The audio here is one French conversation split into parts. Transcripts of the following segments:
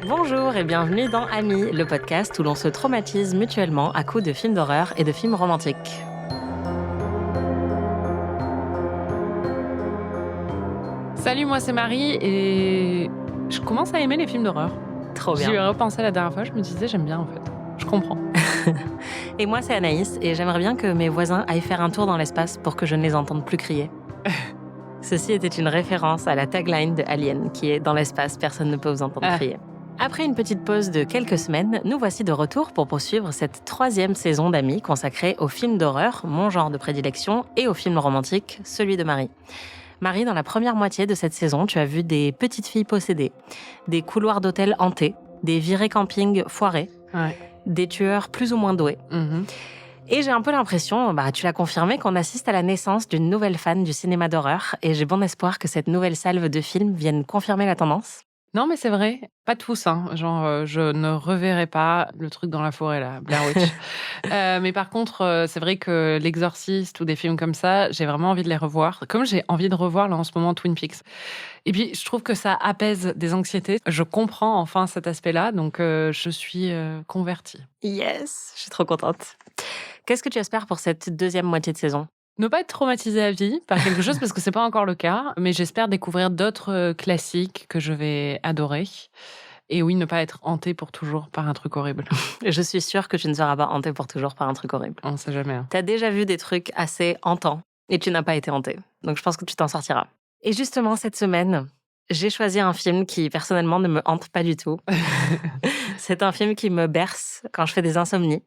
Bonjour et bienvenue dans Amis, le podcast où l'on se traumatise mutuellement à coups de films d'horreur et de films romantiques. Salut, moi c'est Marie et je commence à aimer les films d'horreur. Trop J'y ai bien. repensé la dernière fois, je me disais j'aime bien en fait. Je comprends. Et moi c'est Anaïs et j'aimerais bien que mes voisins aillent faire un tour dans l'espace pour que je ne les entende plus crier. Ceci était une référence à la tagline de Alien qui est « Dans l'espace, personne ne peut vous entendre crier ». Après une petite pause de quelques semaines, nous voici de retour pour poursuivre cette 3e saison d'Amis consacrée aux films d'horreur, mon genre de prédilection, et aux films romantiques, celui de Marie. Marie, dans la première moitié de cette saison, tu as vu des petites filles possédées, des couloirs d'hôtels hantés, des virées camping foirées, des tueurs plus ou moins doués. Et j'ai un peu l'impression, tu l'as confirmé, qu'on assiste à la naissance d'une nouvelle fan du cinéma d'horreur, et j'ai bon espoir que cette nouvelle salve de films vienne confirmer la tendance. Non mais c'est vrai, pas tous, hein. Genre je ne reverrai pas le truc dans la forêt là, Blair Witch. Mais par contre, c'est vrai que L'Exorciste ou des films comme ça, j'ai vraiment envie de les revoir. Comme j'ai envie de revoir là en ce moment Twin Peaks. Et puis je trouve que ça apaise des anxiétés. Je comprends enfin cet aspect-là, donc je suis convertie. Yes, je suis trop contente. Qu'est-ce que tu espères pour cette 2e moitié de saison ? Ne pas être traumatisée à vie par quelque chose, parce que c'est pas encore le cas, mais j'espère découvrir d'autres classiques que je vais adorer. Et oui, ne pas être hantée pour toujours par un truc horrible. Je suis sûre que tu ne seras pas hantée pour toujours par un truc horrible. On sait jamais. Hein. T'as déjà vu des trucs assez hantants et tu n'as pas été hantée. Donc je pense que tu t'en sortiras. Et justement, cette semaine, j'ai choisi un film qui, personnellement, ne me hante pas du tout. C'est un film qui me berce quand je fais des insomnies.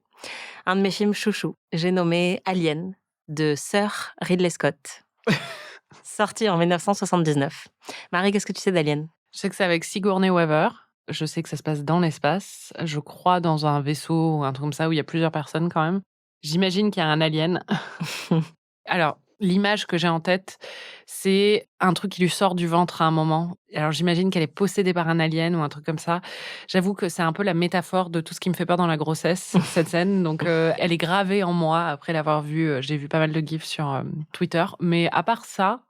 Un de mes films chouchous. J'ai nommé Alien, de Sir Ridley Scott. Sorti en 1979. Marie, qu'est-ce que tu sais d'Alien ? Je sais que c'est avec Sigourney Weaver. Je sais que ça se passe dans l'espace. Je crois dans un vaisseau ou un truc comme ça où il y a plusieurs personnes quand même. J'imagine qu'il y a un alien. Alors, l'image que j'ai en tête, c'est un truc qui lui sort du ventre à un moment. Alors, j'imagine qu'elle est possédée par un alien ou un truc comme ça. J'avoue que c'est un peu la métaphore de tout ce qui me fait peur dans la grossesse, cette scène. Donc, elle est gravée en moi après l'avoir vue. J'ai vu pas mal de gifs sur Twitter. Mais à part ça,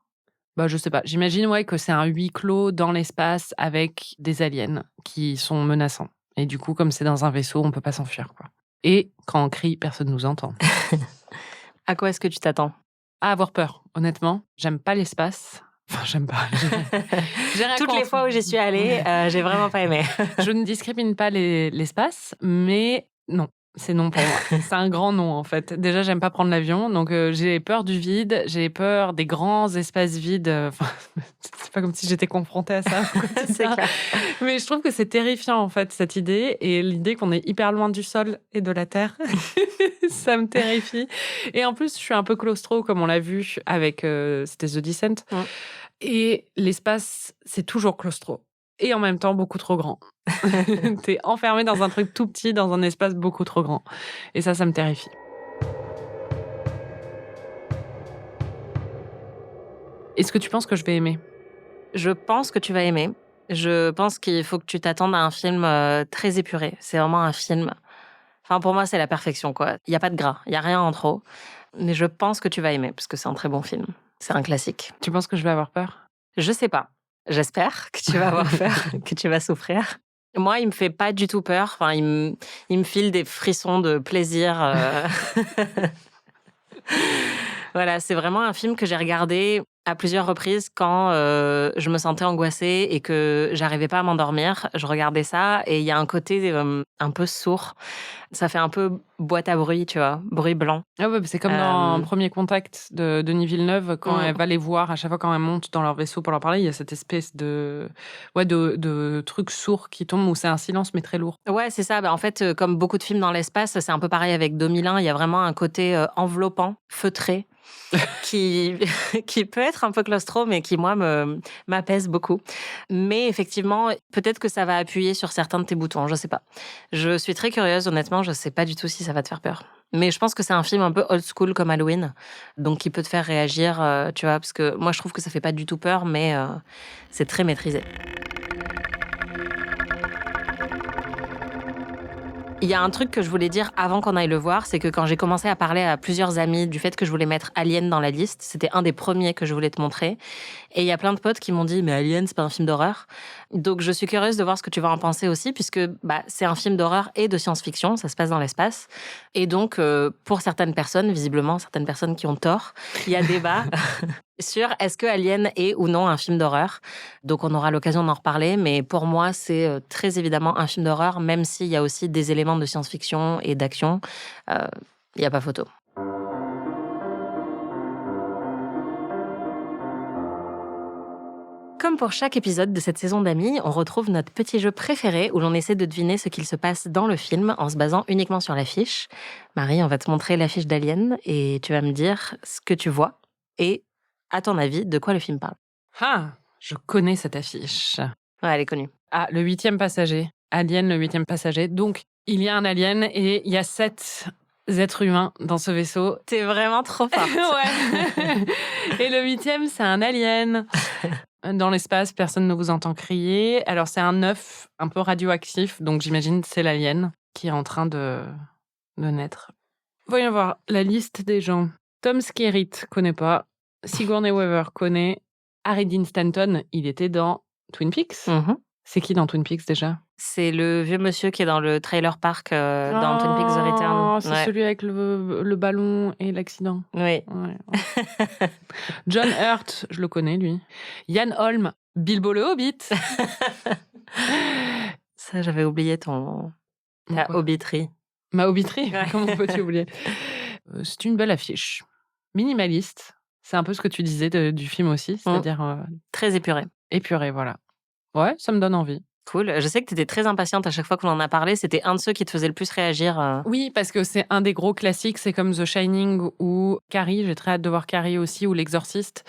je sais pas. J'imagine que c'est un huis clos dans l'espace avec des aliens qui sont menaçants. Et du coup, comme c'est dans un vaisseau, on peut pas s'enfuir, quoi. Et quand on crie, personne nous entend. À quoi est-ce que tu t'attends ? À avoir peur, honnêtement. J'aime pas l'espace. Enfin, j'aime pas. J'ai rien Toutes les contre. fois où j'y suis allée, j'ai vraiment pas aimé. Je ne discrimine pas l'espace, mais non. C'est non pour moi. C'est un grand non, en fait. Déjà, j'aime pas prendre l'avion, donc j'ai peur du vide, j'ai peur des grands espaces vides. Enfin, c'est pas comme si j'étais confrontée à ça. C'est clair. Mais je trouve que c'est terrifiant, en fait, cette idée. Et l'idée qu'on est hyper loin du sol et de la terre, ça me terrifie. Et en plus, je suis un peu claustro, comme on l'a vu avec c'était The Descent. Et l'espace, c'est toujours claustro. Et en même temps, beaucoup trop grand. T'es enfermé dans un truc tout petit, dans un espace beaucoup trop grand. Et ça me terrifie. Est-ce que tu penses que je vais aimer ? Je pense que tu vas aimer. Je pense qu'il faut que tu t'attendes à un film très épuré. C'est vraiment un film... Enfin, pour moi, c'est la perfection, quoi. Il n'y a pas de gras, il n'y a rien en trop. Mais je pense que tu vas aimer, parce que c'est un très bon film. C'est un classique. Tu penses que je vais avoir peur ? Je sais pas. J'espère que tu vas avoir peur, que tu vas souffrir. Moi, il me fait pas du tout peur. Enfin, il me file des frissons de plaisir. Voilà, c'est vraiment un film que j'ai regardé à plusieurs reprises quand je me sentais angoissée et que j'arrivais pas à m'endormir. Je regardais ça et il y a un côté un peu sourd. Ça fait un peu boîte à bruit, tu vois, bruit blanc. Ah ouais, c'est comme dans Premier Contact de Denis Villeneuve, quand elle va les voir, à chaque fois quand elle monte dans leur vaisseau pour leur parler, il y a cette espèce de truc sourd qui tombe où c'est un silence mais très lourd. Ouais, c'est ça. En fait, comme beaucoup de films dans l'espace, c'est un peu pareil avec 2001. Il y a vraiment un côté enveloppant, feutré, qui peut être un peu claustro, mais qui, moi, m'apaise beaucoup. Mais effectivement, peut-être que ça va appuyer sur certains de tes boutons, je sais pas. Je suis très curieuse, honnêtement, je sais pas du tout si ça va te faire peur. Mais je pense que c'est un film un peu old school comme Halloween, donc qui peut te faire réagir, tu vois, parce que moi, je trouve que ça fait pas du tout peur, mais c'est très maîtrisé. Il y a un truc que je voulais dire avant qu'on aille le voir, c'est que quand j'ai commencé à parler à plusieurs amis du fait que je voulais mettre Alien dans la liste, c'était un des premiers que je voulais te montrer. Et il y a plein de potes qui m'ont dit « Mais Alien, c'est pas un film d'horreur ?» Donc je suis curieuse de voir ce que tu vas en penser aussi, puisque c'est un film d'horreur et de science-fiction, ça se passe dans l'espace. Et donc, pour certaines personnes, visiblement, certaines personnes qui ont tort, il y a débat sur est-ce que Alien est ou non un film d'horreur. Donc on aura l'occasion d'en reparler, mais pour moi, c'est très évidemment un film d'horreur, même s'il y a aussi des éléments de science-fiction et d'action. Il n'y a pas photo. Comme pour chaque épisode de cette saison d'Amis, on retrouve notre petit jeu préféré où l'on essaie de deviner ce qu'il se passe dans le film en se basant uniquement sur l'affiche. Marie, on va te montrer l'affiche d'Alien et tu vas me dire ce que tu vois et, à ton avis, de quoi le film parle. Ah, je connais cette affiche. Ouais, elle est connue. Ah, le 8e passager. Alien, le 8e passager. Donc, il y a un alien et il y a 7 êtres humains dans ce vaisseau. T'es vraiment trop forte. Ouais. Et le 8e, c'est un alien. Dans l'espace, personne ne vous entend crier. Alors, c'est un œuf un peu radioactif, donc j'imagine que c'est l'alien qui est en train de naître. Voyons voir la liste des gens. Tom Skerritt, connaît pas. Sigourney Weaver, connaît. Harry Dean Stanton, il était dans Twin Peaks. Mhm. C'est qui dans Twin Peaks déjà? C'est le vieux monsieur qui est dans le trailer park dans Twin Peaks The Return. C'est celui avec le ballon et l'accident. Oui. Ouais. John Hurt, je le connais, lui. Ian Holm, Bilbo le Hobbit. Ça, j'avais oublié ta hobbiterie. Ma hobbiterie? Ouais. Comment peux-tu oublier? C'est une belle affiche. Minimaliste. C'est un peu ce que tu disais du film aussi, c'est-à-dire... Très épuré. Épuré, voilà. Ouais, ça me donne envie. Cool. Je sais que tu étais très impatiente à chaque fois qu'on en a parlé. C'était un de ceux qui te faisait le plus réagir. Oui, parce que c'est un des gros classiques. C'est comme The Shining ou Carrie. J'ai très hâte de voir Carrie aussi, ou L'Exorciste.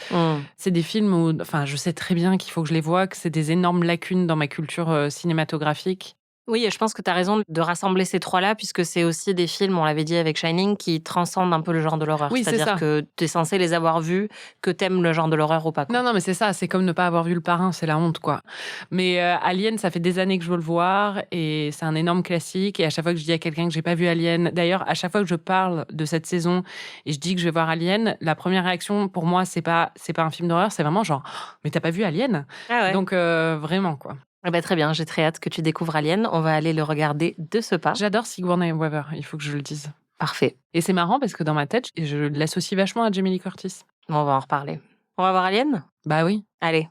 C'est des films où... Enfin, je sais très bien qu'il faut que je les voie, que c'est des énormes lacunes dans ma culture cinématographique. Oui, et je pense que tu as raison de rassembler ces trois-là, puisque c'est aussi des films, on l'avait dit avec Shining, qui transcendent un peu le genre de l'horreur. Oui, c'est-à-dire que tu es censé les avoir vus, que t'aimes le genre de l'horreur ou pas. Quoi. Non, mais c'est ça. C'est comme ne pas avoir vu Le Parrain, c'est la honte, quoi. Mais Alien, ça fait des années que je veux le voir, et c'est un énorme classique. Et à chaque fois que je dis à quelqu'un que j'ai pas vu Alien, d'ailleurs, à chaque fois que je parle de cette saison et je dis que je vais voir Alien, la première réaction pour moi, c'est pas un film d'horreur, c'est vraiment genre, mais t'as pas vu Alien? Ah ouais. Donc vraiment, quoi. Très bien, j'ai très hâte que tu découvres Alien. On va aller le regarder de ce pas. J'adore Sigourney Weaver, il faut que je le dise. Parfait. Et c'est marrant parce que dans ma tête, je l'associe vachement à Jamie Lee Curtis. On va en reparler. On va voir Alien? Bah oui. Allez.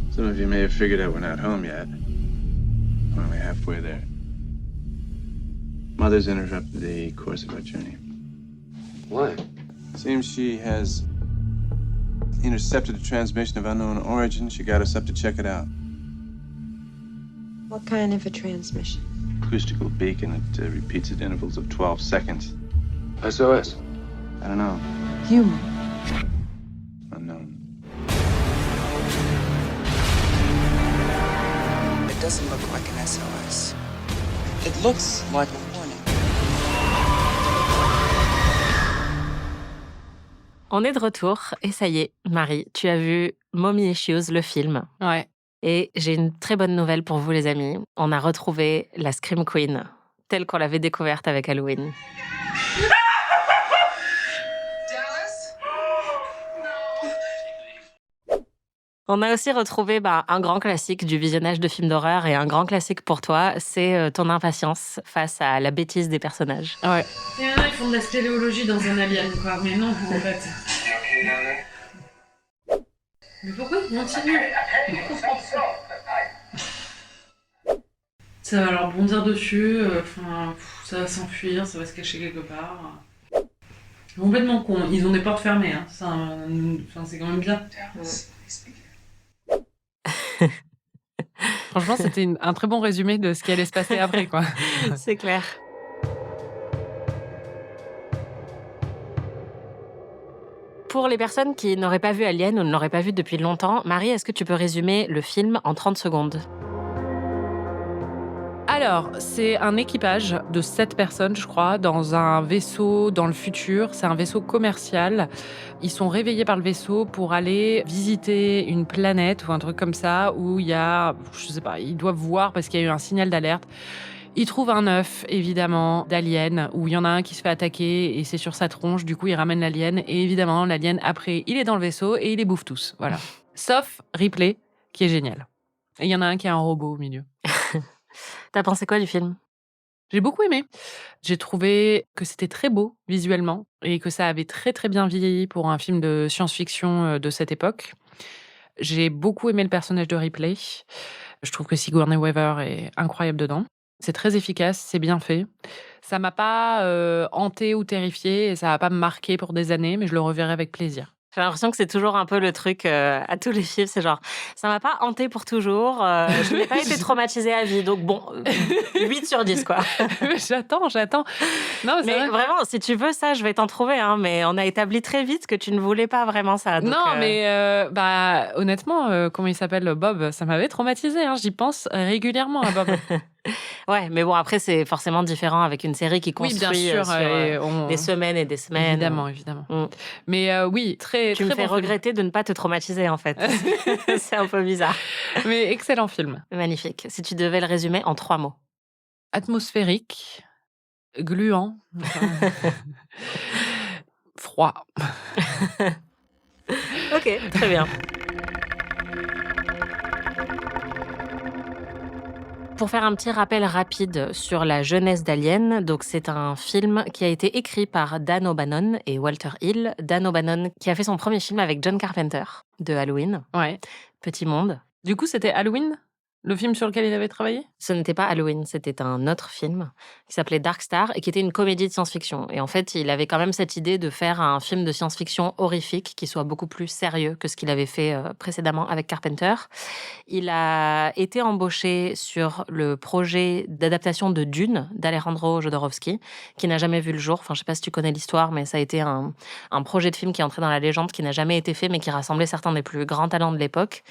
Some of you may have figured out we're not home yet. We're only halfway there. Mother's interrupted the course of our journey. Why? Seems she has intercepted a transmission of unknown origin. She got us up to check it out. What kind of a transmission? Acoustical beacon that repeats at intervals of 12 seconds. SOS? I don't know. Human. Unknown. It doesn't look like an SOS. It looks like a warning. On est de retour et ça y est, Marie, tu as vu Mommy Issues, le film. Ouais. Et j'ai une très bonne nouvelle pour vous, les amis. On a retrouvé la Scream Queen, telle qu'on l'avait découverte avec Halloween. On a aussi retrouvé un grand classique du visionnage de films d'horreur et un grand classique pour toi, c'est ton impatience face à la bêtise des personnages. Ouais. Il y en a, ils font de la spéléologie dans un alien, quoi. Mais non, en fait. Mais pourquoi ils continuent? Ça va leur bondir dessus, ça va s'enfuir, ça va se cacher quelque part. Complètement con. Ils ont des portes fermées, hein. C'est quand même bien. Franchement, c'était un très bon résumé de ce qui allait se passer après, quoi. C'est clair. Pour les personnes qui n'auraient pas vu Alien ou ne l'auraient pas vu depuis longtemps, Marie, est-ce que tu peux résumer le film en 30 secondes ? Alors, c'est un équipage de 7 personnes, je crois, dans un vaisseau dans le futur. C'est un vaisseau commercial. Ils sont réveillés par le vaisseau pour aller visiter une planète ou un truc comme ça où il y a, je sais pas, ils doivent voir parce qu'il y a eu un signal d'alerte. Ils trouvent un œuf, évidemment, d'alien, où il y en a un qui se fait attaquer et c'est sur sa tronche. Du coup, ils ramènent l'alien. Et évidemment, l'alien, après, il est dans le vaisseau et il les bouffe tous. Voilà. Sauf Ripley, qui est génial. Et il y en a un qui a un robot au milieu. T'as pensé quoi du film? J'ai beaucoup aimé. J'ai trouvé que c'était très beau visuellement et que ça avait très très bien vieilli pour un film de science-fiction de cette époque. J'ai beaucoup aimé le personnage de Ripley. Je trouve que Sigourney Weaver est incroyable dedans. C'est très efficace, c'est bien fait. Ça m'a pas hantée ou terrifiée et ça va pas me marquer pour des années, mais je le reverrai avec plaisir. J'ai l'impression que c'est toujours un peu le truc à tous les films, c'est genre, ça m'a pas hanté pour toujours, je n'ai pas été traumatisée à vie, donc bon, 8 sur 10, quoi. J'attends. Non, Mais vraiment, si tu veux ça, je vais t'en trouver, hein, mais on a établi très vite que tu ne voulais pas vraiment ça. Donc, non, mais honnêtement, comment il s'appelle, Bob, ça m'avait traumatisée, hein, j'y pense régulièrement à Bob. Ouais, mais bon, après, c'est forcément différent avec une série qui construit bien sûr, sur des semaines et des semaines. Évidemment. Mm. Mais oui, très Tu me fais bon film. regretter de ne pas te traumatiser, en fait. C'est un peu bizarre. Mais excellent film. Magnifique. Si tu devais le résumer en 3 mots. Atmosphérique, gluant, froid. Ok, très bien. Pour faire un petit rappel rapide sur la jeunesse d'Alien, donc c'est un film qui a été écrit par Dan O'Bannon et Walter Hill. Dan O'Bannon qui a fait son premier film avec John Carpenter de Halloween. Ouais. Petit monde. Du coup, c'était Halloween, le film sur lequel il avait travaillé? Ce n'était pas Halloween, c'était un autre film qui s'appelait Dark Star et qui était une comédie de science-fiction. Et en fait, il avait quand même cette idée de faire un film de science-fiction horrifique qui soit beaucoup plus sérieux que ce qu'il avait fait précédemment avec Carpenter. Il a été embauché sur le projet d'adaptation de Dune d'Alejandro Jodorowsky, qui n'a jamais vu le jour. Enfin, je sais pas si tu connais l'histoire, mais ça a été un projet de film qui est entré dans la légende, qui n'a jamais été fait, mais qui rassemblait certains des plus grands talents de l'époque.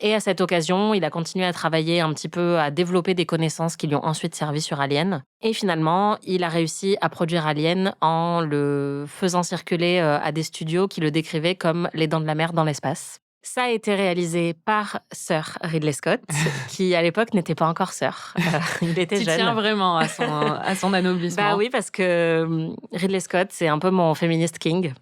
Et à cette occasion, il a continué à travailler un petit peu, à développer des connaissances qui lui ont ensuite servi sur Alien. Et finalement, il a réussi à produire Alien en le faisant circuler à des studios qui le décrivaient comme les dents de la mer dans l'espace. Ça a été réalisé par Sir Ridley Scott, qui à l'époque n'était pas encore Sir. Il était jeune. Tu tiens vraiment à son anoblissement. Bah oui, parce que Ridley Scott, c'est un peu mon féministe king.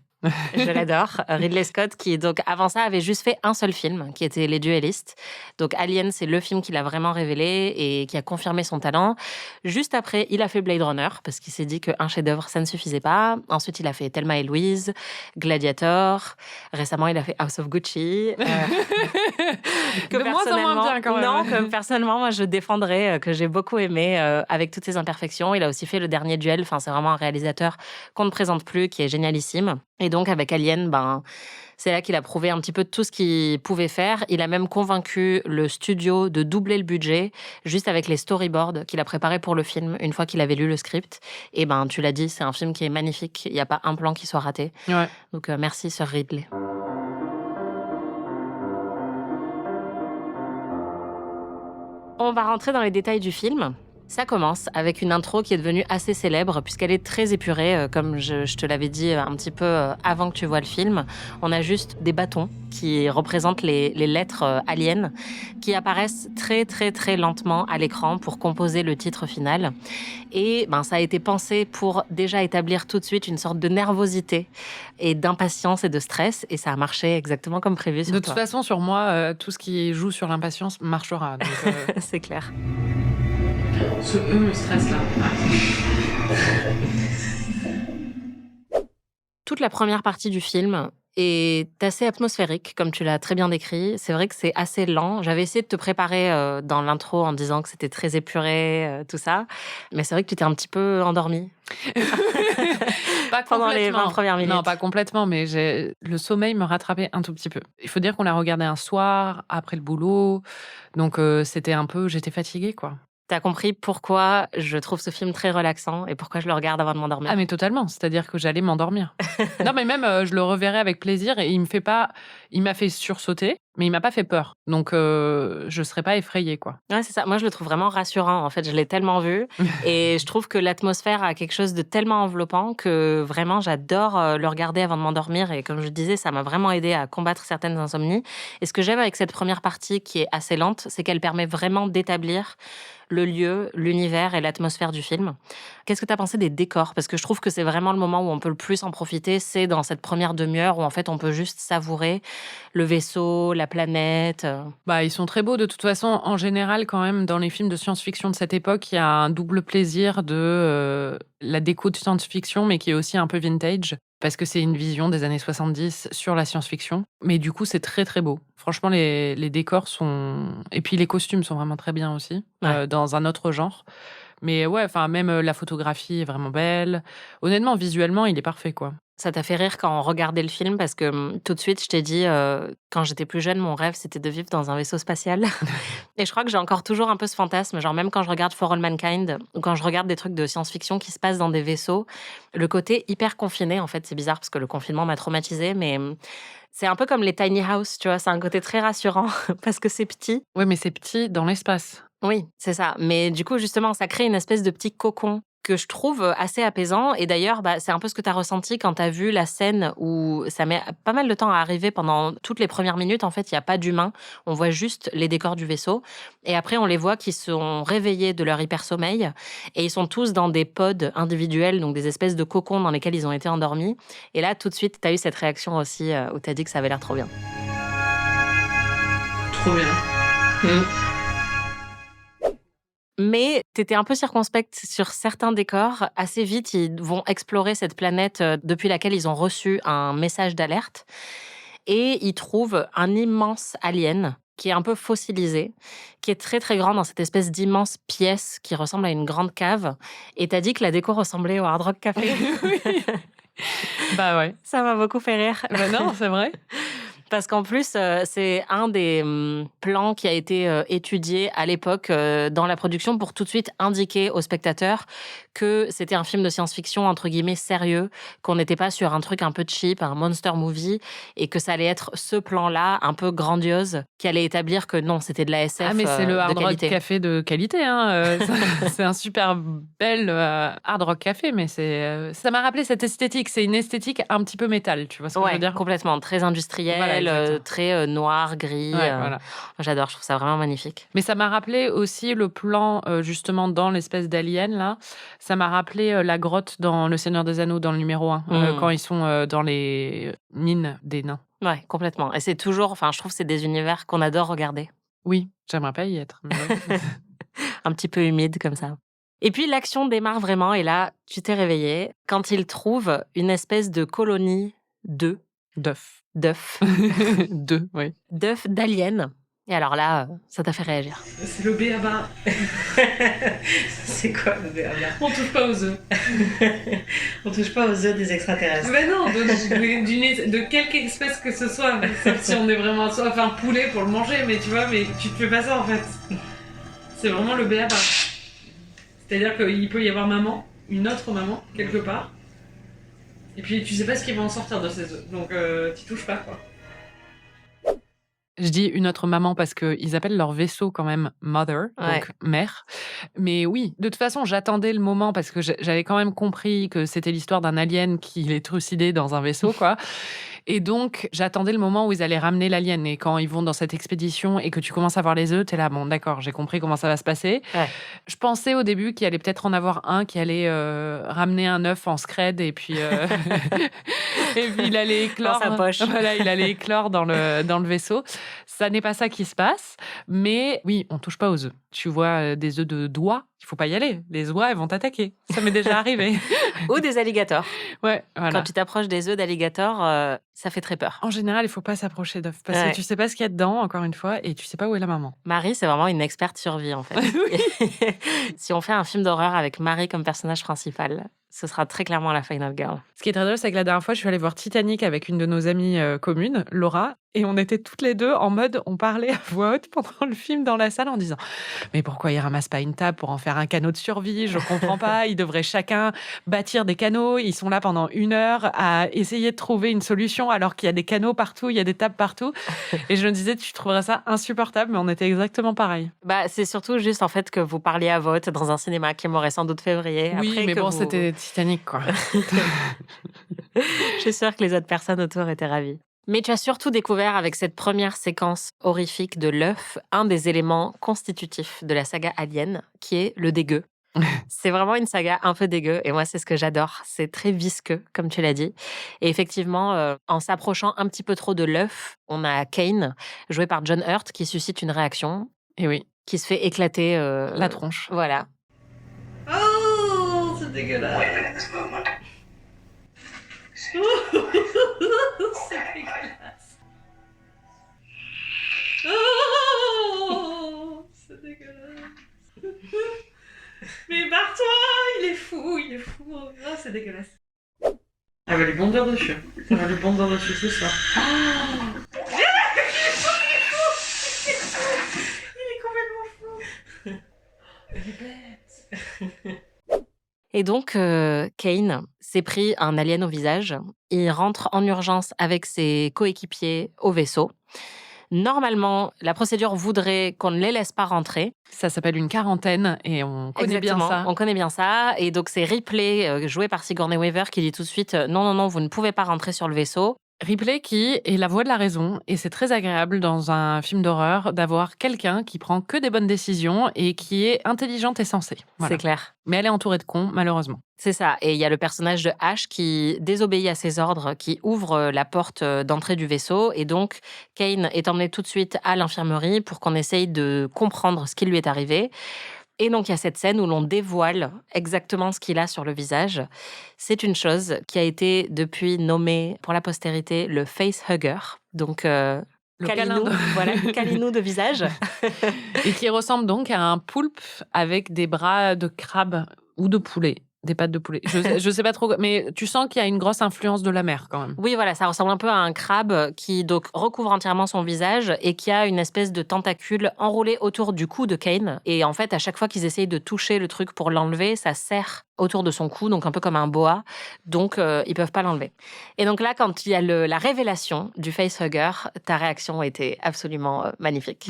Je l'adore. Ridley Scott, qui donc avant ça avait juste fait un seul film, qui était Les Duellistes. Donc Alien, c'est le film qui l'a vraiment révélé et qui a confirmé son talent. Juste après, il a fait Blade Runner, parce qu'il s'est dit qu'un chef-d'œuvre, ça ne suffisait pas. Ensuite, il a fait Thelma et Louise, Gladiator. Récemment, il a fait House of Gucci. De moins en moins bien, quand même. Non, que personnellement, moi, je défendrais, que j'ai beaucoup aimé, avec toutes ses imperfections. Il a aussi fait Le Dernier Duel. Enfin, c'est vraiment un réalisateur qu'on ne présente plus, qui est génialissime. Et donc, avec Alien, c'est là qu'il a prouvé un petit peu tout ce qu'il pouvait faire. Il a même convaincu le studio de doubler le budget, juste avec les storyboards qu'il a préparés pour le film, une fois qu'il avait lu le script. Et tu l'as dit, c'est un film qui est magnifique. Il n'y a pas un plan qui soit raté. Ouais. Donc, merci, Sir Ridley. On va rentrer dans les détails du film. Ça commence avec une intro qui est devenue assez célèbre puisqu'elle est très épurée, comme je te l'avais dit un petit peu avant que tu vois le film. On a juste des bâtons qui représentent les lettres aliens qui apparaissent très très très lentement à l'écran pour composer le titre final. Et ça a été pensé pour déjà établir tout de suite une sorte de nervosité et d'impatience et de stress, et ça a marché exactement comme prévu sur De toi. toute façon, sur moi, tout ce qui joue sur l'impatience marchera. Donc, C'est clair. Le stress là. Toute la première partie du film est assez atmosphérique, comme tu l'as très bien décrit. C'est vrai que c'est assez lent. J'avais essayé de te préparer dans l'intro en disant que c'était très épuré, tout ça. Mais c'est vrai que tu t'es un petit peu endormie. Pas pendant les 20 premières minutes. Non, pas complètement, mais le sommeil me rattrapait un tout petit peu. Il faut dire qu'on l'a regardé un soir, après le boulot. Donc, j'étais fatiguée, quoi. T'as compris pourquoi je trouve ce film très relaxant et pourquoi je le regarde avant de m'endormir. Ah mais totalement, c'est-à-dire que j'allais m'endormir. Non mais même je le reverrai avec plaisir et il m'a fait sursauter. Mais il m'a pas fait peur. Donc, je serais pas effrayée, quoi. Ouais, c'est ça. Moi, je le trouve vraiment rassurant. En fait, je l'ai tellement vu et je trouve que l'atmosphère a quelque chose de tellement enveloppant que vraiment, j'adore le regarder avant de m'endormir. Et comme je disais, ça m'a vraiment aidé à combattre certaines insomnies. Et ce que j'aime avec cette première partie qui est assez lente, c'est qu'elle permet vraiment d'établir le lieu, l'univers et l'atmosphère du film. Qu'est-ce que tu as pensé des décors? Parce que je trouve que c'est vraiment le moment où on peut le plus en profiter, c'est dans cette première demi-heure où en fait on peut juste savourer le vaisseau, la planète. Bah, ils sont très beaux de toute façon. En général, quand même, dans les films de science-fiction de cette époque, il y a un double plaisir de la déco de science-fiction, mais qui est aussi un peu vintage, parce que c'est une vision des années 70 sur la science-fiction. Mais du coup, c'est très très beau. Franchement, les décors sont... Et puis les costumes sont vraiment très bien aussi, Ouais. dans un autre genre. Mais ouais, enfin, même la photographie est vraiment belle. Honnêtement, visuellement, il est parfait, quoi. Ça t'a fait rire quand on regardait le film parce que tout de suite, je t'ai dit, quand j'étais plus jeune, mon rêve, c'était de vivre dans un vaisseau spatial. Et je crois que j'ai encore toujours un peu ce fantasme. Genre, même quand je regarde For All Mankind ou quand je regarde des trucs de science-fiction qui se passent dans des vaisseaux, le côté hyper confiné, en fait, c'est bizarre parce que le confinement m'a traumatisée, mais c'est un peu comme les tiny house, tu vois. C'est un côté très rassurant parce que c'est petit. Ouais, mais c'est petit dans l'espace. Oui, c'est ça. Mais du coup, justement, ça crée une espèce de petit cocon que je trouve assez apaisant. Et d'ailleurs, bah, c'est un peu ce que tu as ressenti quand tu as vu la scène où ça met pas mal de temps à arriver pendant toutes les premières minutes. En fait, il n'y a pas d'humain. On voit juste les décors du vaisseau. Et après, on les voit qui sont réveillés de leur hypersommeil. Et ils sont tous dans des pods individuels, donc des espèces de cocons dans lesquels ils ont été endormis. Et là, tout de suite, tu as eu cette réaction aussi où tu as dit que ça avait l'air trop bien. Trop bien. Mais tu étais un peu circonspecte sur certains décors. Assez vite, ils vont explorer cette planète depuis laquelle ils ont reçu un message d'alerte. Et ils trouvent un immense alien qui est un peu fossilisé, qui est très très grand dans cette espèce d'immense pièce qui ressemble à une grande cave. Et t'as dit que la déco ressemblait au Hard Rock Café. Bah ouais. Ça m'a beaucoup fait rire. Bah non, c'est vrai. Parce qu'en plus, c'est un des plans qui a été étudié à l'époque dans la production pour tout de suite indiquer aux spectateurs que c'était un film de science-fiction, entre guillemets, sérieux, qu'on n'était pas sur un truc un peu cheap, un monster movie, et que ça allait être ce plan-là, un peu grandiose, qui allait établir que non, c'était de la SF Ah, mais c'est le de Hard Rock qualité. Café de qualité. Hein. C'est un super bel Hard Rock Café, mais ça m'a rappelé cette esthétique. C'est une esthétique un petit peu métal, tu vois ce que je Ouais, veux dire? complètement. Très industriel, Voilà, exactement. très noir, gris. Ouais, voilà. J'adore, je trouve ça vraiment magnifique. Mais ça m'a rappelé aussi le plan, justement, dans l'espèce d'alien, là. Ça m'a rappelé la grotte dans Le Seigneur des Anneaux, dans le numéro 1, quand ils sont dans les mines des nains. Ouais, complètement. Et c'est toujours, enfin, je trouve que c'est des univers qu'on adore regarder. Oui, j'aimerais pas y être. Mais ouais. Un petit peu humide comme ça. Et puis l'action démarre vraiment et là, tu t'es réveillé quand ils trouvent une espèce de colonie d'œufs, D'œuf. Deux, oui. d'œufs d'aliens. Et alors là, ça t'a fait réagir. C'est le béaba. C'est quoi le béaba? On touche pas aux œufs. On touche pas aux œufs des extraterrestres. Mais non, de quelque espèce que ce soit, sauf si on est vraiment soit un poulet pour le manger, mais tu vois, mais tu te fais pas ça en fait. C'est vraiment le béaba. C'est-à-dire qu'il peut y avoir maman, une autre maman, quelque part, et puis tu sais pas ce qui va en sortir de ces œufs, donc t'y touches pas quoi. Je dis une autre maman parce qu'ils appellent leur vaisseau quand même Mother, Ouais. donc mère. Mais oui, de toute façon, j'attendais le moment parce que j'avais quand même compris que c'était l'histoire d'un alien qui les trucidait dans un vaisseau, quoi. Et donc, j'attendais le moment où ils allaient ramener l'alien. Et quand ils vont dans cette expédition et que tu commences à voir les œufs, t'es là, bon, d'accord, j'ai compris comment ça va se passer. Ouais. Je pensais au début qu'il allait peut-être en avoir un qui allait ramener un œuf en scred et puis, et puis il allait éclore. Dans sa poche. Voilà, il allait éclore dans le vaisseau. Ça n'est pas ça qui se passe. Mais oui, on touche pas aux œufs. Tu vois des œufs de doigts, il faut pas y aller. Les oies, elles vont t'attaquer. Ça m'est déjà arrivé. Ou des alligators. Ouais, voilà. Quand tu t'approches des œufs d'alligator, ça fait très peur. En général, il faut pas s'approcher d'œufs parce Ouais. que tu sais pas ce qu'il y a dedans, encore une fois, et tu sais pas où est la maman. Marie, c'est vraiment une experte survie, en fait. Si on fait un film d'horreur avec Marie comme personnage principal, ce sera très clairement la Final Girl. Ce qui est très drôle, c'est que la dernière fois, je suis allée voir Titanic avec une de nos amies communes, Laura. Et on était toutes les deux en mode, on parlait à voix haute pendant le film dans la salle en disant « Mais pourquoi ils ramassent pas une table pour en faire un canot de survie? Je comprends pas. Ils devraient chacun bâtir des canots. Ils sont là pendant 1 heure à essayer de trouver une solution alors qu'il y a des canots partout, il y a des tables partout. » Et je me disais, tu trouverais ça insupportable, mais on était exactement pareil. Bah, c'est surtout juste en fait que vous parliez à vote dans un cinéma qui m'aurait sans doute fait vriller. Oui, Après mais que bon, vous- c'était Titanic, quoi. Je suis sûre que les autres personnes autour étaient ravies. Mais tu as surtout découvert avec cette première séquence horrifique de l'œuf un des éléments constitutifs de la saga Alien, qui est le dégueu. C'est vraiment une saga un peu dégueu et moi c'est ce que j'adore. C'est très visqueux comme tu l'as dit. Et effectivement, en s'approchant un petit peu trop de l'œuf, on a Kane, joué par John Hurt, qui suscite une réaction, Et oui, qui se fait éclater la tronche. Voilà. Oh, c'est dégueulasse. C'est dégueulasse. Oh, c'est dégueulasse. Mais barre-toi, il est fou. Oh, c'est dégueulasse. Elle va lui bondir dessus. Ça va lui bondir dessus ce soir. Il est complètement fou. Elle est bête. Et donc, Kane s'est pris un alien au visage. Il rentre en urgence avec ses coéquipiers au vaisseau. Normalement, la procédure voudrait qu'on ne les laisse pas rentrer. Ça s'appelle une quarantaine et on connaît Exactement, bien ça. on connaît bien ça. Et donc, c'est Ripley, joué par Sigourney Weaver, qui dit tout de suite non, vous ne pouvez pas rentrer sur le vaisseau. Ripley qui est la voix de la raison, et c'est très agréable dans un film d'horreur d'avoir quelqu'un qui prend que des bonnes décisions et qui est intelligente et sensée. Voilà. C'est clair. Mais elle est entourée de cons, malheureusement. C'est ça. Et il y a le personnage de Ash qui désobéit à ses ordres, qui ouvre la porte d'entrée du vaisseau. Et donc, Kane est emmené tout de suite à l'infirmerie pour qu'on essaye de comprendre ce qui lui est arrivé. Et donc, il y a cette scène où l'on dévoile exactement ce qu'il a sur le visage. C'est une chose qui a été depuis nommée pour la postérité le facehugger. Donc, Le câlin câlinou, voilà, câlinou de visage. Et qui ressemble donc à un poulpe avec des bras de crabe ou de poulet. Des pattes de poulet. Je sais pas trop, mais tu sens qu'il y a une grosse influence de la mer quand même. Oui, voilà, ça ressemble un peu à un crabe qui donc recouvre entièrement son visage et qui a une espèce de tentacule enroulé autour du cou de Kane. Et en fait, à chaque fois qu'ils essayent de toucher le truc pour l'enlever, ça serre autour de son cou, donc un peu comme un boa. Donc, ils peuvent pas l'enlever. Et donc là, quand il y a la révélation du facehugger, ta réaction était absolument magnifique.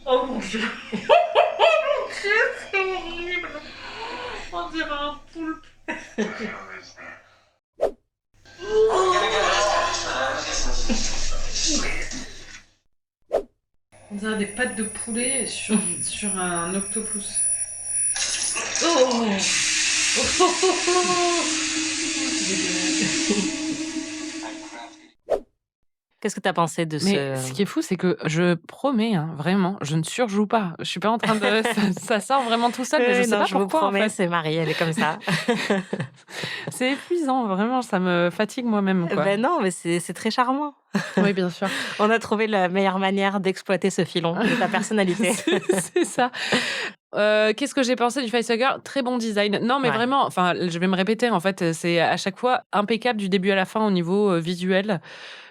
Oh mon Dieu! Oh mon Dieu, c'est horrible! On dirait un poulpe. On dirait des pattes de poulet sur un octopus. Oh. Qu'est-ce que tu as pensé de Mais ce qui est fou, c'est que je promets, hein, vraiment, je ne surjoue pas. Je suis pas en train de... ça sort vraiment tout seul, mais je sais non, pas je vous pourquoi, promets, en fait. c'est Marie, elle est comme ça. C'est épuisant, vraiment, ça me fatigue moi-même, quoi. Ben non, mais c'est très charmant. Oui, bien sûr. On a trouvé la meilleure manière d'exploiter ce filon de ta personnalité. C'est ça. Qu'est-ce que j'ai pensé du facehugger? Très bon design. Non, mais Ouais. vraiment, enfin, je vais me répéter, en fait, c'est à chaque fois impeccable du début à la fin au niveau visuel.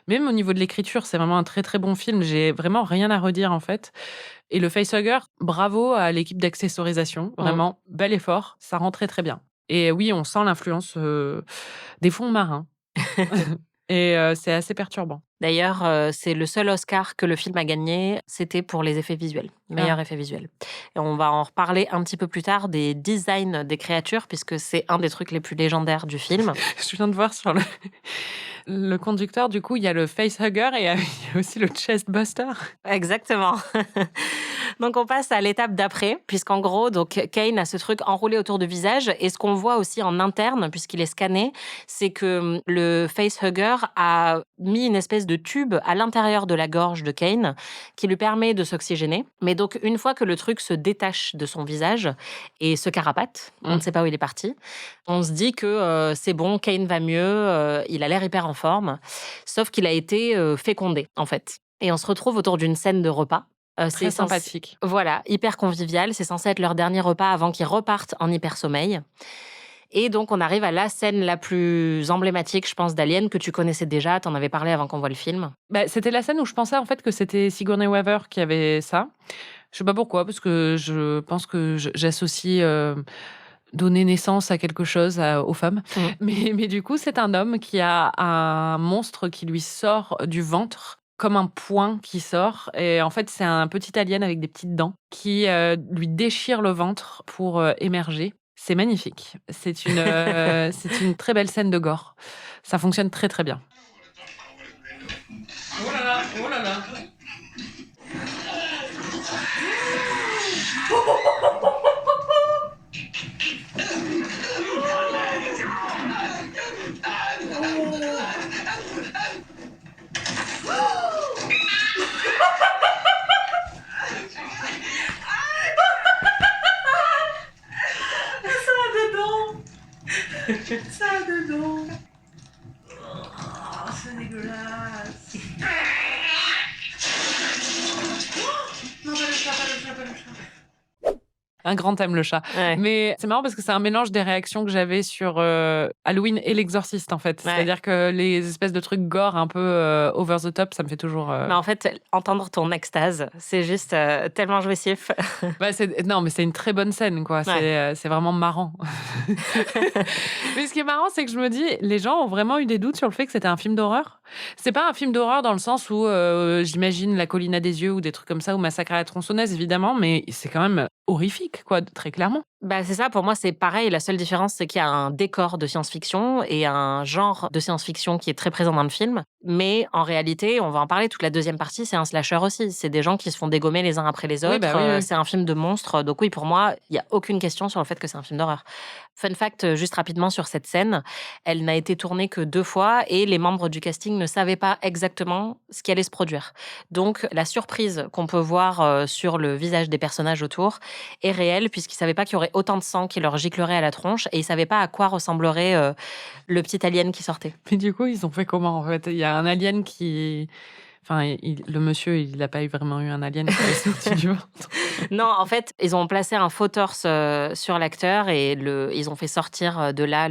Même au niveau de l'écriture, c'est vraiment un très très bon film. J'ai vraiment rien à redire, en fait. Et le facehugger, bravo à l'équipe d'accessorisation. Vraiment, bel effort. Ça rend très très bien. Et oui, on sent l'influence des fonds marins. Et c'est assez perturbant. D'ailleurs, c'est le seul Oscar que le film a gagné, c'était pour les effets visuels, meilleurs effets visuels. Et on va en reparler un petit peu plus tard des designs des créatures, puisque c'est un des trucs les plus légendaires du film. Je viens de voir sur le conducteur, du coup, il y a le facehugger et il y a aussi le chestbuster. Exactement. Donc on passe à l'étape d'après, puisqu'en gros, donc Kane a ce truc enroulé autour du visage, et ce qu'on voit aussi en interne, puisqu'il est scanné, c'est que le facehugger a mis une espèce de tube à l'intérieur de la gorge de Kane qui lui permet de s'oxygéner. Mais donc une fois que le truc se détache de son visage et se carapate, on ne sait pas où il est parti, on se dit que c'est bon, Kane va mieux, il a l'air hyper en forme, sauf qu'il a été fécondé en fait. Et on se retrouve autour d'une scène de repas. Très sympathique. Voilà, hyper convivial. C'est censé être leur dernier repas avant qu'ils repartent en hypersommeil. Et donc, on arrive à la scène la plus emblématique, je pense, d'Alien, que tu connaissais déjà, t'en avais parlé avant qu'on voit le film. Bah, c'était la scène où je pensais en fait que c'était Sigourney Weaver qui avait ça. Je sais pas pourquoi, parce que je pense que j'associe donner naissance à quelque chose aux femmes. Mais du coup, c'est un homme qui a un monstre qui lui sort du ventre, comme un poing qui sort. Et en fait, c'est un petit alien avec des petites dents qui lui déchire le ventre pour émerger. C'est magnifique. C'est une très belle scène de gore. Ça fonctionne très, très bien. Oh là là, oh là là. Ça a dedans. Oh, c'est dégueulasse. Non, pas le chat, pas le chat, pas le chat. Un grand thème, le chat. Ouais. Mais c'est marrant parce que c'est un mélange des réactions que j'avais sur Halloween et l'Exorciste, en fait. Ouais. C'est-à-dire que les espèces de trucs gore un peu over the top, ça me fait toujours... Mais en fait, entendre ton extase, c'est juste tellement jouissif. Non, mais c'est une très bonne scène, quoi. C'est vraiment marrant. Mais ce qui est marrant, c'est que je me dis, les gens ont vraiment eu des doutes sur le fait que c'était un film d'horreur. C'est pas un film d'horreur dans le sens où j'imagine La Colline à des yeux ou des trucs comme ça, ou Massacre à la tronçonneuse, évidemment, mais c'est quand même horrifique, quoi, très clairement. Bah, c'est ça, pour moi, c'est pareil. La seule différence, c'est qu'il y a un décor de science-fiction et un genre de science-fiction qui est très présent dans le film. Mais en réalité, on va en parler, toute la deuxième partie, c'est un slasher aussi. C'est des gens qui se font dégommer les uns après les autres. Oui. C'est un film de monstres. Donc oui, pour moi, il n'y a aucune question sur le fait que c'est un film d'horreur. Fun fact, juste rapidement sur cette scène, elle n'a été tournée que 2 fois et les membres du casting ne savaient pas exactement ce qui allait se produire. Donc la surprise qu'on peut voir sur le visage des personnages autour est réelle puisqu'ils ne savaient pas qu'il y aurait autant de sang qui leur giclerait à la tronche et ils ne savaient pas à quoi ressemblerait le petit alien qui sortait. Mais du coup, ils ont fait comment, en fait? Il y a un alien qui... Enfin, le monsieur, il n'a pas vraiment eu un alien qui est sorti du ventre. Non, en fait, ils ont placé un faux torse sur l'acteur et ils ont fait sortir de là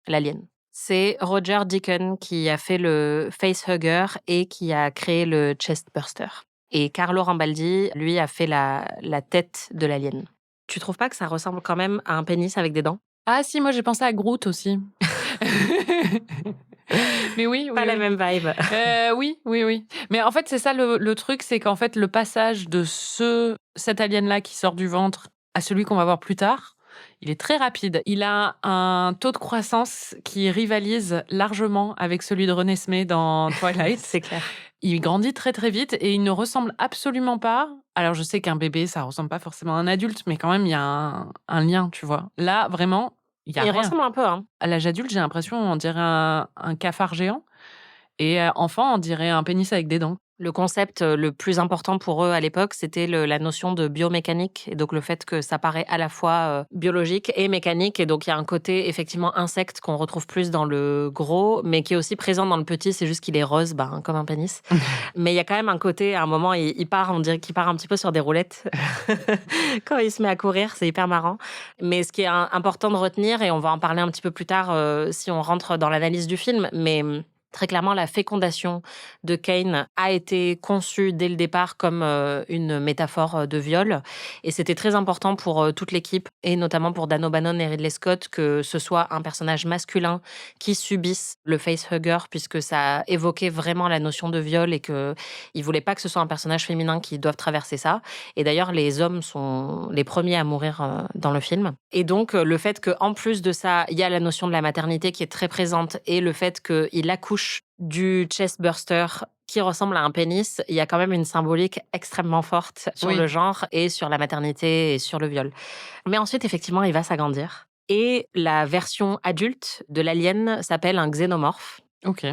l'alien. C'est Roger Deacon qui a fait le facehugger et qui a créé le chestburster. Et Carlo Rambaldi, lui, a fait la tête de l'alien. Tu trouves pas que ça ressemble quand même à un pénis avec des dents? Ah si, moi j'ai pensé à Groot aussi. Mais oui. Pas la même vibe. Oui. Mais en fait, c'est ça le truc, c'est qu'en fait, le passage de cet alien-là qui sort du ventre à celui qu'on va voir plus tard, il est très rapide. Il a un taux de croissance qui rivalise largement avec celui de Renesmee Smith dans Twilight. C'est clair. Il grandit très très vite et il ne ressemble absolument pas. Alors je sais qu'un bébé, ça ressemble pas forcément à un adulte, mais quand même, il y a un lien, tu vois. Là, vraiment, il y a rien. Il ressemble un peu, hein. À l'âge adulte, j'ai l'impression, on dirait un cafard géant. Et enfant, on dirait un pénis avec des dents. Le concept le plus important pour eux à l'époque, c'était la notion de biomécanique. Et donc, le fait que ça paraît à la fois biologique et mécanique. Et donc, il y a un côté, effectivement, insecte qu'on retrouve plus dans le gros, mais qui est aussi présent dans le petit. C'est juste qu'il est rose, comme un pénis. Mais il y a quand même un côté, à un moment, il part, on dirait qu'il part un petit peu sur des roulettes. Quand il se met à courir, c'est hyper marrant. Mais ce qui est important de retenir, et on va en parler un petit peu plus tard si on rentre dans l'analyse du film, mais... Très clairement, la fécondation de Kane a été conçue dès le départ comme une métaphore de viol. Et c'était très important pour toute l'équipe, et notamment pour Dan O'Bannon et Ridley Scott, que ce soit un personnage masculin qui subisse le facehugger, puisque ça évoquait vraiment la notion de viol et qu'ils ne voulaient pas que ce soit un personnage féminin qui doive traverser ça. Et d'ailleurs, les hommes sont les premiers à mourir dans le film. Et donc, le fait qu'en plus de ça, il y a la notion de la maternité qui est très présente, et le fait qu'il accouche du chestburster qui ressemble à un pénis, il y a quand même une symbolique extrêmement forte sur le genre et sur la maternité et sur le viol. Mais ensuite, effectivement, il va s'agrandir. Et la version adulte de l'alien s'appelle un xénomorphe. Ok.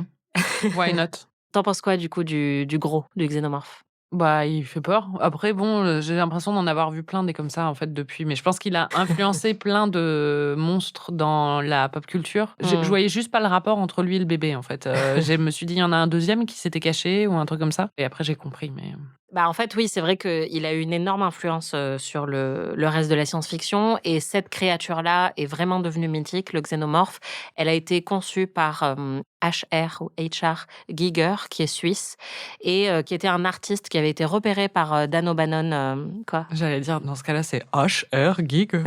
Why not? T'en penses quoi, du coup, du gros, du xénomorphe? Bah, il fait peur. Après, bon, j'ai l'impression d'en avoir vu plein des comme ça, en fait, depuis. Mais je pense qu'il a influencé plein de monstres dans la pop culture. Je voyais juste pas le rapport entre lui et le bébé, en fait. Je me suis dit, il y en a un deuxième qui s'était caché ou un truc comme ça. Et après, j'ai compris, mais... En fait, oui, c'est vrai qu'il a eu une énorme influence sur le reste de la science-fiction. Et cette créature-là est vraiment devenue mythique, le xénomorphe. Elle a été conçue par H.R. ou H.R. Giger, qui est suisse, et qui était un artiste qui avait été repéré par Dan O'Bannon. Quoi J'allais dire, dans ce cas-là, c'est H.R. Giger.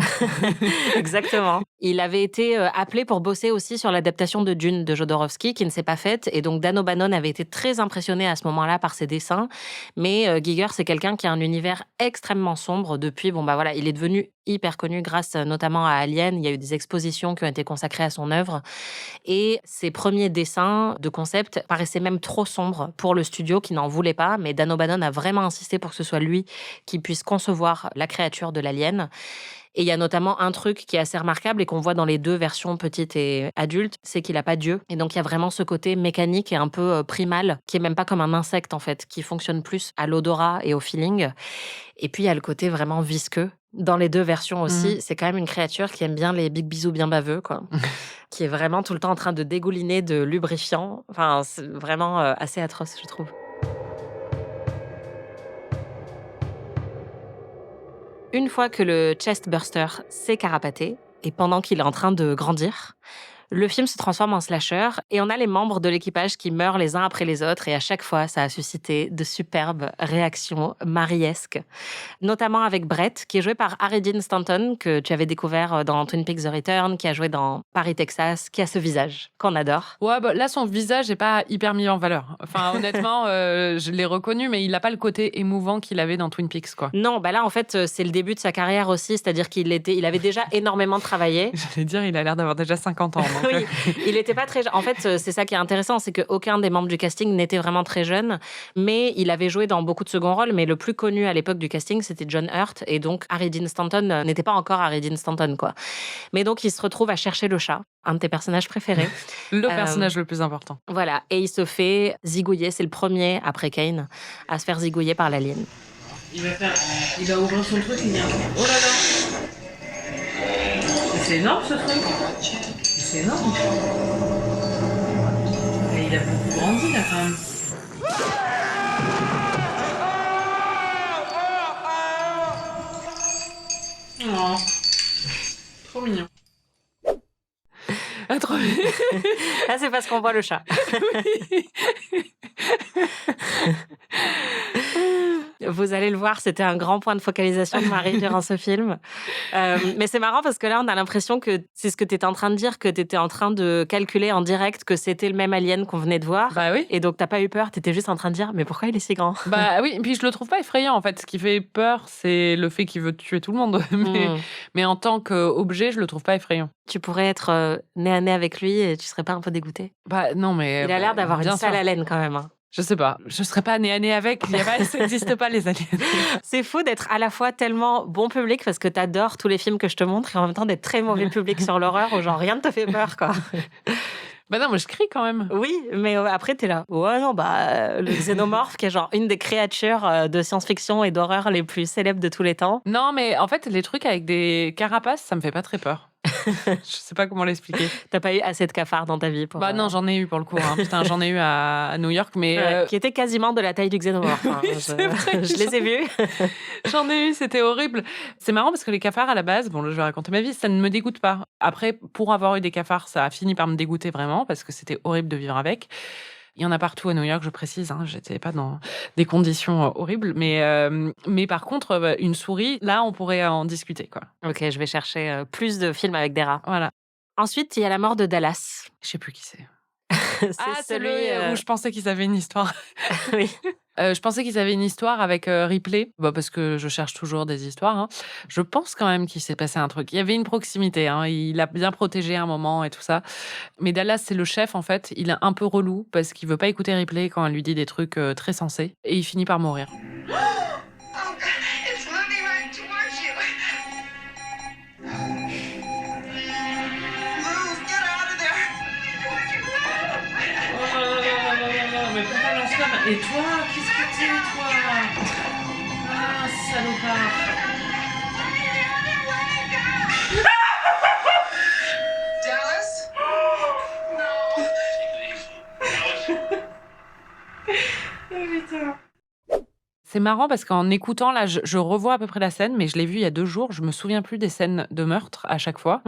Exactement. Il avait été appelé pour bosser aussi sur l'adaptation de Dune de Jodorowsky, qui ne s'est pas faite. Et donc, Dan O'Bannon avait été très impressionné à ce moment-là par ses dessins. Mais Giger, c'est quelqu'un qui a un univers extrêmement sombre depuis. Voilà, il est devenu hyper connu grâce notamment à Alien. Il y a eu des expositions qui ont été consacrées à son œuvre. Et ses premiers dessins de concept paraissaient même trop sombres pour le studio qui n'en voulait pas. Mais Dan O'Bannon a vraiment insisté pour que ce soit lui qui puisse concevoir la créature de l'alien. Et il y a notamment un truc qui est assez remarquable et qu'on voit dans les deux versions petite et adulte, c'est qu'il n'a pas d'yeux. Et donc, il y a vraiment ce côté mécanique et un peu primal, qui est même pas comme un insecte, en fait, qui fonctionne plus à l'odorat et au feeling. Et puis, il y a le côté vraiment visqueux. Dans les deux versions aussi, c'est quand même une créature qui aime bien les big bisous bien baveux, quoi. Qui est vraiment tout le temps en train de dégouliner de lubrifiant. Enfin, c'est vraiment assez atroce, je trouve. Une fois que le chestburster s'est carapaté, et pendant qu'il est en train de grandir, le film se transforme en slasher et on a les membres de l'équipage qui meurent les uns après les autres et à chaque fois, ça a suscité de superbes réactions mariesques. Notamment avec Brett, qui est joué par Harry Dean Stanton, que tu avais découvert dans Twin Peaks The Return, qui a joué dans Paris, Texas, qui a ce visage qu'on adore. Ouais, là, son visage n'est pas hyper mis en valeur. Enfin, honnêtement, je l'ai reconnu, mais il n'a pas le côté émouvant qu'il avait dans Twin Peaks, quoi. Non, là, en fait, c'est le début de sa carrière aussi, c'est-à-dire il avait déjà énormément travaillé. J'allais dire, il a l'air d'avoir déjà 50 ans. Donc... Oui, il n'était pas très jeune. En fait, c'est ça qui est intéressant, c'est qu'aucun des membres du casting n'était vraiment très jeune, mais il avait joué dans beaucoup de seconds rôles, mais le plus connu à l'époque du casting, c'était John Hurt, et donc Harry Dean Stanton n'était pas encore Harry Dean Stanton, quoi. Mais donc, il se retrouve à chercher le chat, un de tes personnages préférés. Le personnage le plus important. Voilà, et il se fait zigouiller, c'est le premier, après Kane, à se faire zigouiller par l'alien. Il va ouvrir son truc, il y a un... Oh là là! C'est énorme ce truc! C'est énorme! Et il a beaucoup grandi là quand même. Oh, trop mignon. Ah, trop mignon. Là, c'est parce qu'on voit le chat. Vous allez le voir, c'était un grand point de focalisation de Marie durant ce film. Mais c'est marrant parce que là, on a l'impression que c'est ce que tu étais en train de dire, que tu étais en train de calculer en direct que c'était le même alien qu'on venait de voir. Bah oui. Et donc, t'as pas eu peur, tu étais juste en train de dire, mais pourquoi il est si grand? Bah oui, et puis je le trouve pas effrayant en fait. Ce qui fait peur, c'est le fait qu'il veut tuer tout le monde. Mais en tant qu'objet, je le trouve pas effrayant. Tu pourrais être nez à nez avec lui et tu serais pas un peu dégoûté? Bah non, mais... Il a l'air d'avoir une sale haleine quand même. Hein. Je sais pas, je serais pas nez à nez avec, ça n'existe pas les aliens. C'est fou d'être à la fois tellement bon public parce que t'adores tous les films que je te montre et en même temps d'être très mauvais public sur l'horreur où genre rien ne te fait peur quoi. Bah non, moi je crie quand même. Oui, mais après t'es là. Ouais non, le xénomorphe qui est genre une des créatures de science-fiction et d'horreur les plus célèbres de tous les temps. Non mais en fait les trucs avec des carapaces, ça me fait pas très peur. Je sais pas comment l'expliquer. T'as pas eu assez de cafards dans ta vie pour... Bah non, j'en ai eu pour le coup. Hein. Putain, j'en ai eu à New York, mais... Qui était quasiment de la taille du xénomorphe. Hein. Oui, c'est vrai, je les ai vus. J'en ai eu, c'était horrible. C'est marrant parce que les cafards à la base, bon là je vais raconter ma vie, ça ne me dégoûte pas. Après, pour avoir eu des cafards, ça a fini par me dégoûter vraiment parce que c'était horrible de vivre avec. Il y en a partout à New York, je précise. Hein, j'étais pas dans des conditions horribles, mais par contre, une souris, là, on pourrait en discuter, quoi. Ok, je vais chercher plus de films avec des rats. Voilà. Ensuite, il y a la mort de Dallas. Je sais plus qui c'est. C'est celui où je pensais qu'ils avaient une histoire. Oui. Je pensais qu'ils avaient une histoire avec Ripley, parce que je cherche toujours des histoires. Hein. Je pense quand même qu'il s'est passé un truc. Il y avait une proximité, hein. Il a bien protégé un moment et tout ça. Mais Dallas, c'est le chef, en fait. Il est un peu relou parce qu'il veut pas écouter Ripley quand elle lui dit des trucs très sensés. Et il finit par mourir. Et toi, qu'est-ce que t'es, toi? Ah, salopard. Dallas? Oh putain. C'est marrant parce qu'en écoutant, là, je revois à peu près la scène, mais je l'ai vue il y a 2 jours. Je me souviens plus des scènes de meurtre à chaque fois.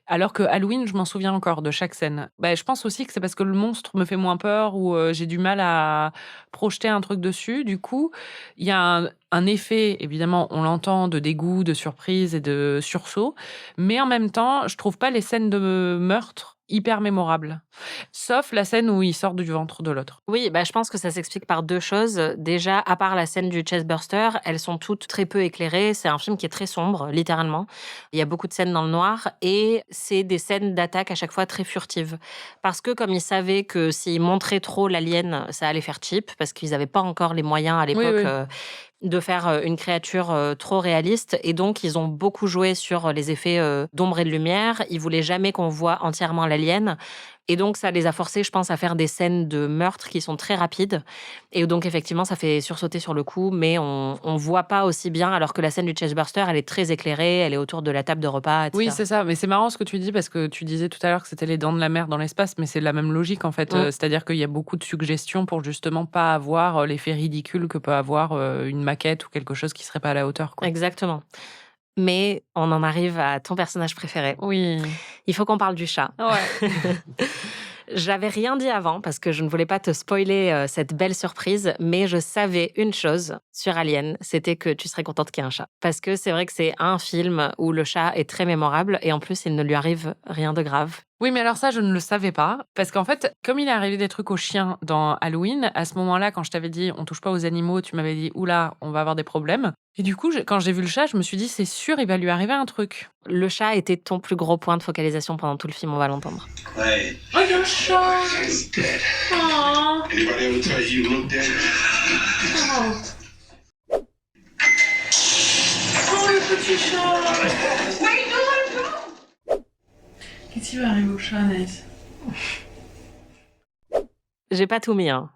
Alors que Halloween, je m'en souviens encore de chaque scène. Je pense aussi que c'est parce que le monstre me fait moins peur ou j'ai du mal à projeter un truc dessus. Du coup, il y a un effet, évidemment, on l'entend, de dégoût, de surprise et de sursaut. Mais en même temps, je trouve pas les scènes de meurtre hyper mémorables. Sauf la scène où il sort du ventre de l'autre. Oui, je pense que ça s'explique par 2 choses. Déjà, à part la scène du chestburster, elles sont toutes très peu éclairées. C'est un film qui est très sombre, littéralement. Il y a beaucoup de scènes dans le noir et c'est des scènes d'attaque à chaque fois très furtives. Parce que comme ils savaient que s'ils montraient trop l'alien, ça allait faire cheap, parce qu'ils n'avaient pas encore les moyens à l'époque de faire une créature trop réaliste. Et donc, ils ont beaucoup joué sur les effets d'ombre et de lumière. Ils voulaient jamais qu'on voit entièrement l'alien. Et donc, ça les a forcés, je pense, à faire des scènes de meurtre qui sont très rapides. Et donc, effectivement, ça fait sursauter sur le coup, mais on voit pas aussi bien, alors que la scène du chestburster, elle est très éclairée, elle est autour de la table de repas, etc. Oui, c'est ça. Mais c'est marrant ce que tu dis, parce que tu disais tout à l'heure que c'était les dents de la mer dans l'espace, mais c'est la même logique, en fait. C'est-à-dire qu'il y a beaucoup de suggestions pour justement pas avoir l'effet ridicule que peut avoir une maquette ou quelque chose qui serait pas à la hauteur, quoi. Exactement. Mais on en arrive à ton personnage préféré. Oui. Il faut qu'on parle du chat. Ouais. J'avais rien dit avant parce que je ne voulais pas te spoiler cette belle surprise, mais je savais une chose sur Alien, c'était que tu serais contente qu'il y ait un chat. Parce que c'est vrai que c'est un film où le chat est très mémorable et en plus, il ne lui arrive rien de grave. Oui, mais alors ça, je ne le savais pas. Parce qu'en fait, comme il est arrivé des trucs aux chiens dans Halloween, à ce moment-là, quand je t'avais dit on touche pas aux animaux, tu m'avais dit oula, on va avoir des problèmes. Et du coup, quand j'ai vu le chat, je me suis dit c'est sûr, il va lui arriver un truc. Le chat était ton plus gros point de focalisation pendant tout le film, on va l'entendre. Oh, il y a un chat. Oh. Anybody ever tell you you look dead? Oh, le petit chat. Qu'est-ce qui va arriver au chat, Anaïs? J'ai pas tout mis, hein.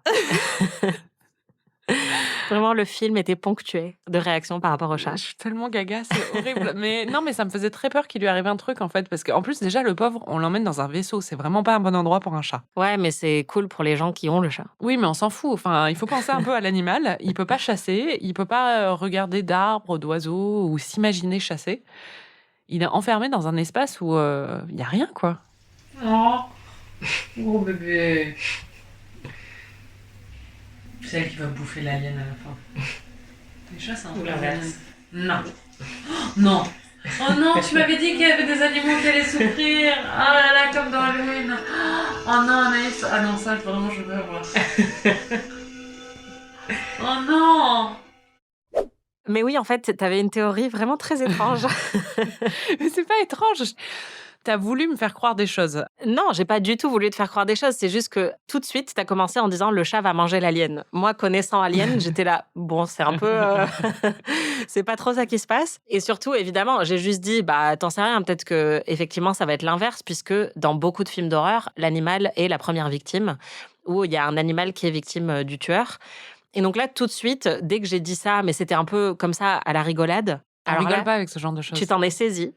Vraiment, le film était ponctué de réactions par rapport au chat. Je suis tellement gaga, c'est horrible. Mais non, mais ça me faisait très peur qu'il lui arrive un truc, en fait. Parce qu'en plus, déjà, le pauvre, on l'emmène dans un vaisseau. C'est vraiment pas un bon endroit pour un chat. Ouais, mais c'est cool pour les gens qui ont le chat. Oui, mais on s'en fout. Enfin, il faut penser un peu à l'animal. Il peut pas chasser. Il peut pas regarder d'arbres, d'oiseaux ou s'imaginer chasser. Il est enfermé dans un espace où il y a rien, quoi. Oh, gros bébé. C'est elle qui va bouffer l'alien à la fin. Les chats, c'est un peu l'inverse. Non. Oh, non. Oh non, tu m'avais dit qu'il y avait des animaux qui allaient souffrir. Ah là là, comme dans Halloween. Oh non, Anaïs. Ah non, ça, vraiment, je veux voir. Oh non. Mais oui, en fait, t'avais une théorie vraiment très étrange. Mais c'est pas étrange. T'as voulu me faire croire des choses. Non, j'ai pas du tout voulu te faire croire des choses. C'est juste que tout de suite, t'as commencé en disant le chat va manger l'alien. Moi, connaissant Alien, j'étais là, bon, c'est un peu... c'est pas trop ça qui se passe. Et surtout, évidemment, j'ai juste dit, t'en sais rien, peut-être que effectivement, ça va être l'inverse, puisque dans beaucoup de films d'horreur, l'animal est la première victime, où il y a un animal qui est victime du tueur. Et donc là, tout de suite, dès que j'ai dit ça, mais c'était un peu comme ça à la rigolade. On rigole pas avec ce genre de choses. Tu t'en es saisi.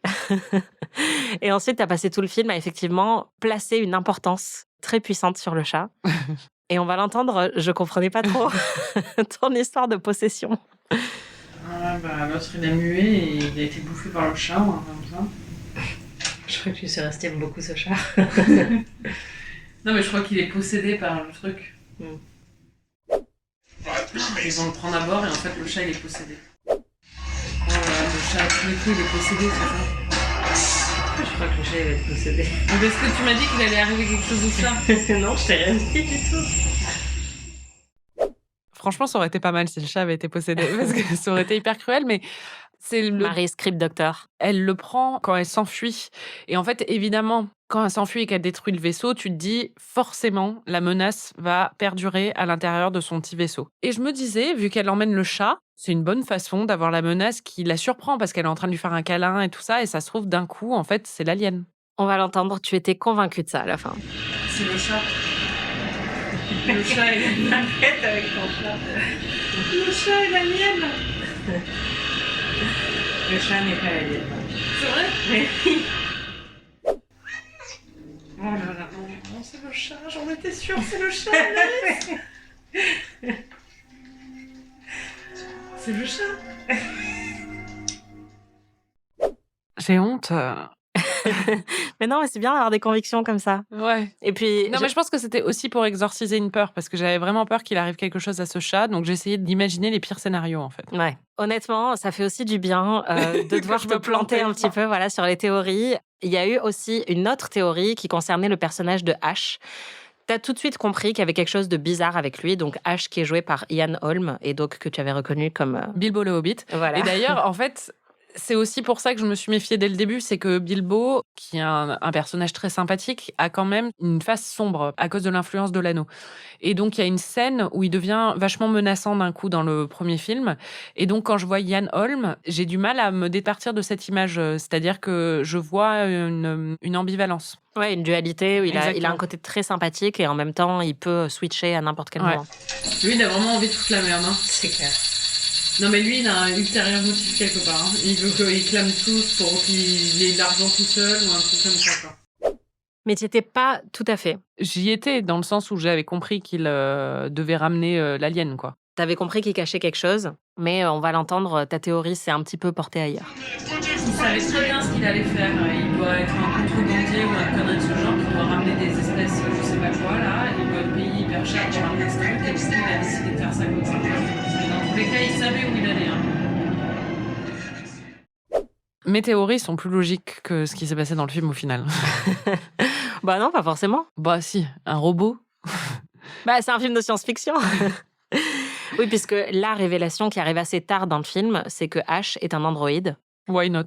Et ensuite, tu as passé tout le film à effectivement placer une importance très puissante sur le chat. Et on va l'entendre, je comprenais pas trop ton histoire de possession. Ah l'autre il a mué et il a été bouffé par le chat ou un comme ça. Je crois que tu surestimes beaucoup ce chat. Non mais je crois qu'il est possédé par le truc. Ils vont le prendre à bord et en fait le chat il est possédé. Oh là là, le chat, tous les coups il est possédé ce chat. Je crois que le chat il va être possédé. Mais est-ce que tu m'as dit qu'il allait arriver quelque chose au chat? Non, je t'ai rien dit du tout. Franchement, ça aurait été pas mal si le chat avait été possédé, parce que ça aurait été hyper cruel, mais c'est le... Marie, script doctor. Elle le prend quand elle s'enfuit. Et en fait, évidemment, quand elle s'enfuit et qu'elle détruit le vaisseau, tu te dis, forcément, la menace va perdurer à l'intérieur de son petit vaisseau. Et je me disais, vu qu'elle emmène le chat, c'est une bonne façon d'avoir la menace qui la surprend, parce qu'elle est en train de lui faire un câlin et tout ça, et ça se trouve, d'un coup, en fait, c'est l'alien. On va l'entendre, tu étais convaincue de ça à la fin. C'est le chat. Le chat et la tête avec ton chat. Le chat et l'alien. Le chat n'est pas l'alien. C'est vrai? Oui. Oh là là, non, c'est le chat, j'en étais sûre, c'est le chat. J'ai honte. Mais non, mais c'est bien d'avoir des convictions comme ça. Ouais. Et puis, Non, mais je pense que c'était aussi pour exorciser une peur, parce que j'avais vraiment peur qu'il arrive quelque chose à ce chat, donc j'essayais d'imaginer les pires scénarios, en fait. ouais. Honnêtement, ça fait aussi du bien de devoir je te me planter plantais. un petit peu voilà, sur les théories. Il y a eu aussi une autre théorie qui concernait le personnage de Ash. T'as tout de suite compris qu'il y avait quelque chose de bizarre avec lui. Donc Ash qui est joué par Ian Holm et donc que tu avais reconnu comme... Bilbo le Hobbit. Voilà. Et d'ailleurs, en fait, c'est aussi pour ça que je me suis méfiée dès le début, c'est que Bilbo, qui est un personnage très sympathique, a quand même une face sombre à cause de l'influence de l'anneau. Et donc, il y a une scène où il devient vachement menaçant d'un coup dans le premier film. Et donc, quand je vois Ian Holm, j'ai du mal à me départir de cette image. C'est-à-dire que je vois une ambivalence. Ouais, une dualité où il a Exactement. un côté très sympathique et en même temps, il peut switcher à n'importe quel Ouais. moment. Lui, il a vraiment envie de foutre la merde. Hein. C'est clair. Non, mais lui, il a un ultérieur motif quelque part. Hein. Il veut qu'ils clament tous pour qu'il ait de l'argent tout seul ou un truc comme ça, quoi. Mais tu étais pas tout à fait. J'y étais dans le sens où j'avais compris qu'il devait ramener l'alien, quoi. T'avais compris qu'il cachait quelque chose, mais on va l'entendre, ta théorie s'est un petit peu portée ailleurs. Il savait très bien ce qu'il allait faire. Il doit être un contrebandier ou un connerie de ce genre qui doit ramener des espèces, je sais pas quoi, là. Il doit être payé hyper cher pour ramener ce truc. Et du coup, il a décidé de faire ça comme ça. Mais dans tous les cas, il savait où il allait. Hein. Mes théories sont plus logiques que ce qui s'est passé dans le film au final. Bah non, pas forcément. Bah si, un robot. Bah c'est un film de science-fiction. Oui, puisque la révélation qui arrive assez tard dans le film, c'est que Ash est un androïde Why not?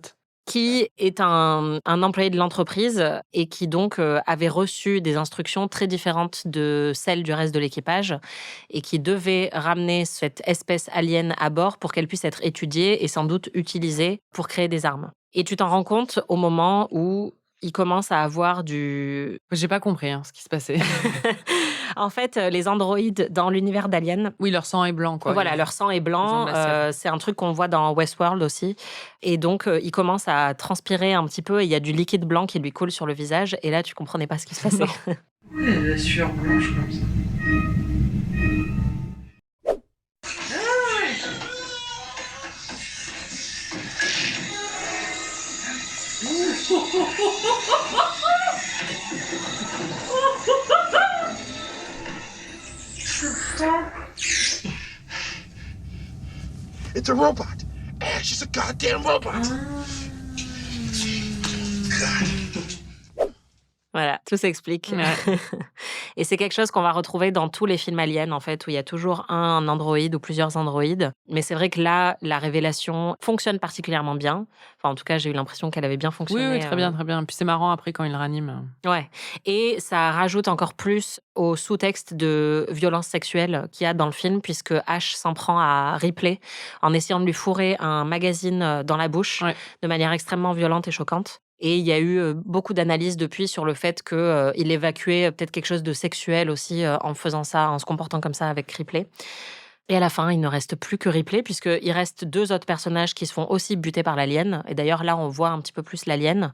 qui est un employé de l'entreprise et qui donc avait reçu des instructions très différentes de celles du reste de l'équipage et qui devait ramener cette espèce alien à bord pour qu'elle puisse être étudiée et sans doute utilisée pour créer des armes. Et tu t'en rends compte au moment où il commence à avoir du... J'ai pas compris ce qui se passait. En fait, les androïdes dans l'univers d'Alien, Oui, leur sang est blanc, quoi. voilà, leur sang est Ils ont blanc. de la sève. C'est un truc qu'on voit dans Westworld aussi. Et donc, il commence à transpirer un petit peu. Et il y a du liquide blanc qui lui coule sur le visage. Et là, tu comprenais pas ce qui se passait. Il y a de la sueur blanche comme ça. It's a robot. Ash is a goddamn robot. Voilà, tout s'explique. Ouais. Et c'est quelque chose qu'on va retrouver dans tous les films aliens, en fait, où il y a toujours un androïde ou plusieurs androïdes. Mais c'est vrai que là, la révélation fonctionne particulièrement bien. Enfin, en tout cas, j'ai eu l'impression qu'elle avait bien fonctionné. Oui, très bien, très bien. Puis c'est marrant après quand il ranime. Ouais. Et ça rajoute encore plus au sous-texte de violence sexuelle qu'il y a dans le film, puisque Ash s'en prend à Ripley en essayant de lui fourrer un magazine dans la bouche de manière extrêmement violente et choquante. Et il y a eu beaucoup d'analyses depuis sur le fait qu'il évacuait peut-être quelque chose de sexuel aussi en faisant ça, en se comportant comme ça avec Ripley. Et à la fin, il ne reste plus que Ripley, puisqu'il reste 2 autres personnages qui se font aussi buter par l'alien. Et d'ailleurs, là, on voit un petit peu plus l'alien.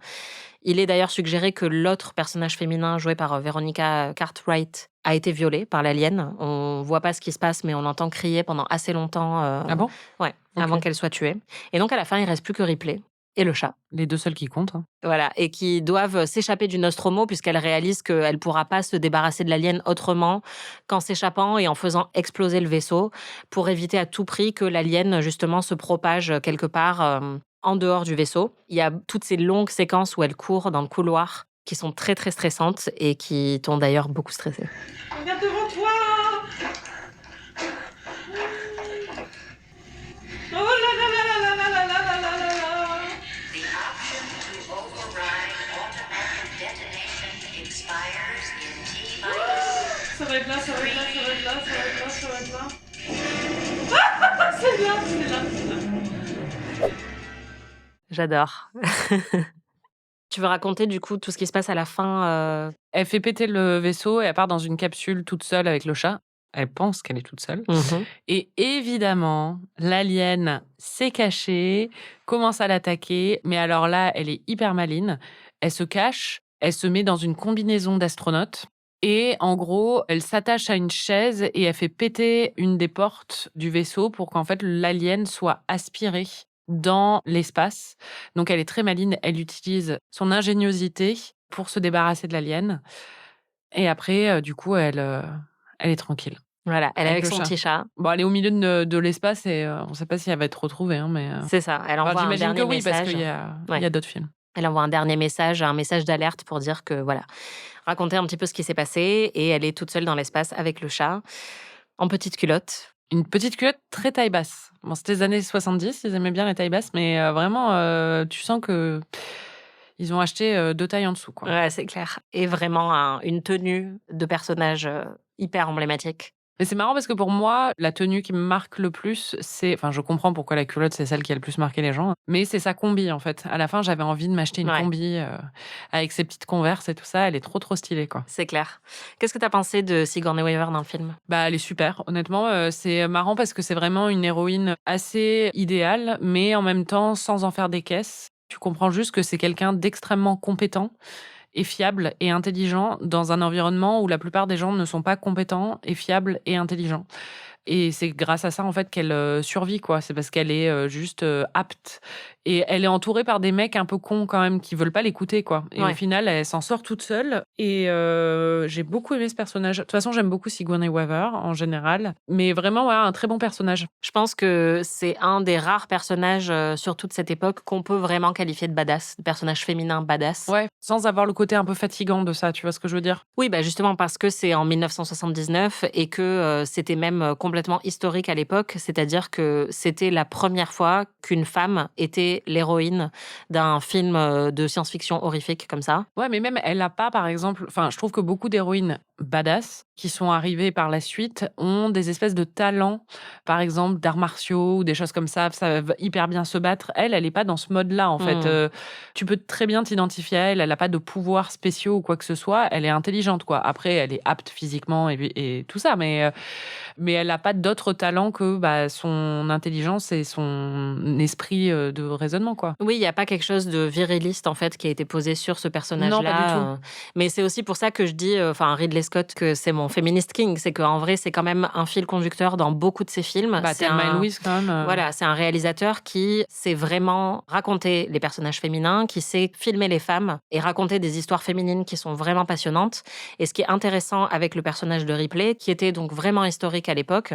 Il est d'ailleurs suggéré que l'autre personnage féminin, joué par Veronica Cartwright, a été violé par l'alien. On voit pas ce qui se passe, mais on l'entend crier pendant assez longtemps. Ah bon? Ouais, Ok. avant qu'elle soit tuée. Et donc, à la fin, il reste plus que Ripley et le chat. Les 2 seuls qui comptent. Voilà, et qui doivent s'échapper du Nostromo puisqu'elle réalise qu'elle ne pourra pas se débarrasser de l'alien autrement qu'en s'échappant et en faisant exploser le vaisseau pour éviter à tout prix que l'alien, justement, se propage quelque part en dehors du vaisseau. Il y a toutes ces longues séquences où elle court dans le couloir qui sont très, très stressantes et qui t'ont d'ailleurs beaucoup stressée. Regarde devant toi. Oh là là là là là là là là là là là. The option to override automatic detonation expires in T-minus. Ça va être là, ça va être là, ça va être là, ça va être là, ça va être là. Ah, c'est là, c'est là, c'est là. J'adore. Tu veux raconter du coup tout ce qui se passe à la fin Elle fait péter le vaisseau et elle part dans une capsule toute seule avec le chat. Elle pense qu'elle est toute seule. Et évidemment, l'alien s'est cachée, commence à l'attaquer. Mais alors là, elle est hyper maline. Elle se cache, elle se met dans une combinaison d'astronaute. Et en gros, elle s'attache à une chaise et elle fait péter une des portes du vaisseau pour qu'en fait l'alien soit aspiré dans l'espace. Donc elle est très maligne, elle utilise son ingéniosité pour se débarrasser de l'alien. Et après, du coup, elle est tranquille. Voilà, elle est avec le son chat. petit chat. Bon, elle est au milieu de l'espace et on ne sait pas si elle va être retrouvée, hein, mais C'est ça, elle enfin, envoie un j'imagine que dernier oui, parce message. qu'il y a Ouais. d'autres films. Elle envoie un dernier message, un message d'alerte pour dire que, voilà, raconter un petit peu ce qui s'est passé. Et elle est toute seule dans l'espace avec le chat, en petite culotte. Une petite culotte très taille basse. Bon, c'était les années 70, ils aimaient bien les tailles basses, mais vraiment, tu sens que ils ont acheté 2 tailles en dessous, quoi. Ouais, c'est clair. Et vraiment une tenue de personnage hyper emblématique. Mais c'est marrant parce que pour moi, la tenue qui me marque le plus, c'est... Enfin, je comprends pourquoi la culotte, c'est celle qui a le plus marqué les gens, mais c'est sa combi, en fait. À la fin, j'avais envie de m'acheter une Ouais. combi avec ses petites Converse et tout ça. Elle est trop stylée, quoi. C'est clair. Qu'est-ce que t'as pensé de Sigourney Weaver dans le film? Bah, elle est super. Honnêtement, c'est marrant parce que c'est vraiment une héroïne assez idéale, mais en même temps, sans en faire des caisses. Tu comprends juste que c'est quelqu'un d'extrêmement compétent et fiable et intelligent dans un environnement où la plupart des gens ne sont pas compétents et fiables et intelligents. Et c'est grâce à ça, en fait, qu'elle survit, quoi. C'est parce qu'elle est juste apte. Et elle est entourée par des mecs un peu cons, quand même, qui veulent pas l'écouter, quoi. Et Ouais. au final, elle s'en sort toute seule. Et j'ai beaucoup aimé ce personnage. De toute façon, j'aime beaucoup Sigourney Weaver, en général. Mais vraiment, ouais, un très bon personnage. Je pense que c'est un des rares personnages sur toute cette époque qu'on peut vraiment qualifier de badass, de personnage féminin badass. Ouais, sans avoir le côté un peu fatigant de ça, tu vois ce que je veux dire? Oui, bah justement parce que c'est en 1979 et que c'était même complètement historique à l'époque, c'est-à-dire que c'était la première fois qu'une femme était l'héroïne d'un film de science-fiction horrifique comme ça. Ouais, mais même elle a pas, par exemple... Enfin, je trouve que beaucoup d'héroïnes badass qui sont arrivées par la suite ont des espèces de talents, par exemple d'arts martiaux ou des choses comme ça va hyper bien se battre. Elle est pas dans ce mode-là, en fait. Tu peux très bien t'identifier à elle, elle a pas de pouvoirs spéciaux ou quoi que ce soit, elle est intelligente, quoi. Après, elle est apte physiquement et tout ça, mais elle a pas d'autres talents que son intelligence et son esprit de raisonnement, quoi. Oui, il y a pas quelque chose de viriliste en fait qui a été posé sur ce personnage-là. Non, pas du tout. Mais c'est aussi pour ça que je dis, Ridley Scott, que c'est mon feminist king, c'est qu'en vrai c'est quand même un fil conducteur dans beaucoup de ses films. C'est Thelma et Louise, quand même. Voilà, c'est un réalisateur qui sait vraiment raconter les personnages féminins, qui sait filmer les femmes et raconter des histoires féminines qui sont vraiment passionnantes. Et ce qui est intéressant avec le personnage de Ripley, qui était donc vraiment historique à l'époque,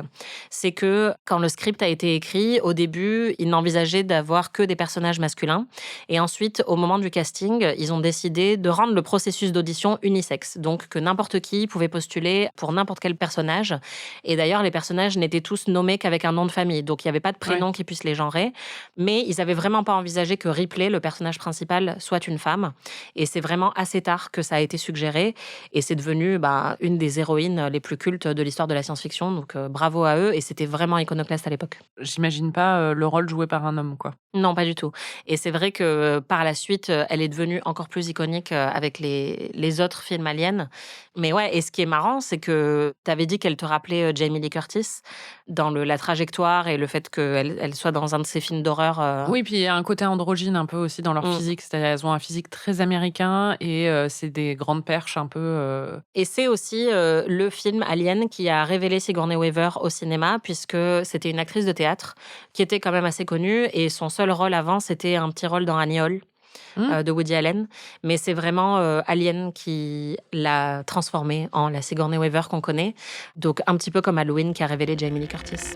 c'est que quand le script a été écrit, au début, il n'envisageait d'avoir que des personnages masculins. Et ensuite, au moment du casting, ils ont décidé de rendre le processus d'audition unisexe. Donc que n'importe qui pouvait postuler pour n'importe quel personnage. Et d'ailleurs, les personnages n'étaient tous nommés qu'avec un nom de famille. Donc il n'y avait pas de prénom qui puisse les genrer. Mais ils n'avaient vraiment pas envisagé que Ripley, le personnage principal, soit une femme. Et c'est vraiment assez tard que ça a été suggéré. Et c'est devenu une des héroïnes les plus cultes de l'histoire de la science-fiction. Donc bravo à eux. Et c'était vraiment iconoclaste à l'époque. J'imagine pas le rôle joué par un homme, quoi. Non, pas du tout. Et c'est vrai que par la suite, elle est devenue encore plus iconique avec les autres films aliens. Mais ouais, et ce qui est marrant, c'est que tu avais dit qu'elle te rappelait Jamie Lee Curtis dans la trajectoire et le fait qu'elle soit dans un de ces films d'horreur. Oui, puis il y a un côté androgyne un peu aussi dans leur physique. C'est-à-dire elles ont un physique très américain et c'est des grandes perches un peu... Et c'est aussi le film Alien qui a révélé Sigourney Weaver au cinéma, puisque c'était une actrice de théâtre qui était quand même assez connue et son seul rôle avant, c'était un petit rôle dans Annie Hall de Woody Allen. Mais c'est vraiment Alien qui l'a transformée en la Sigourney Weaver qu'on connaît. Donc un petit peu comme Halloween qui a révélé Jamie Lee Curtis.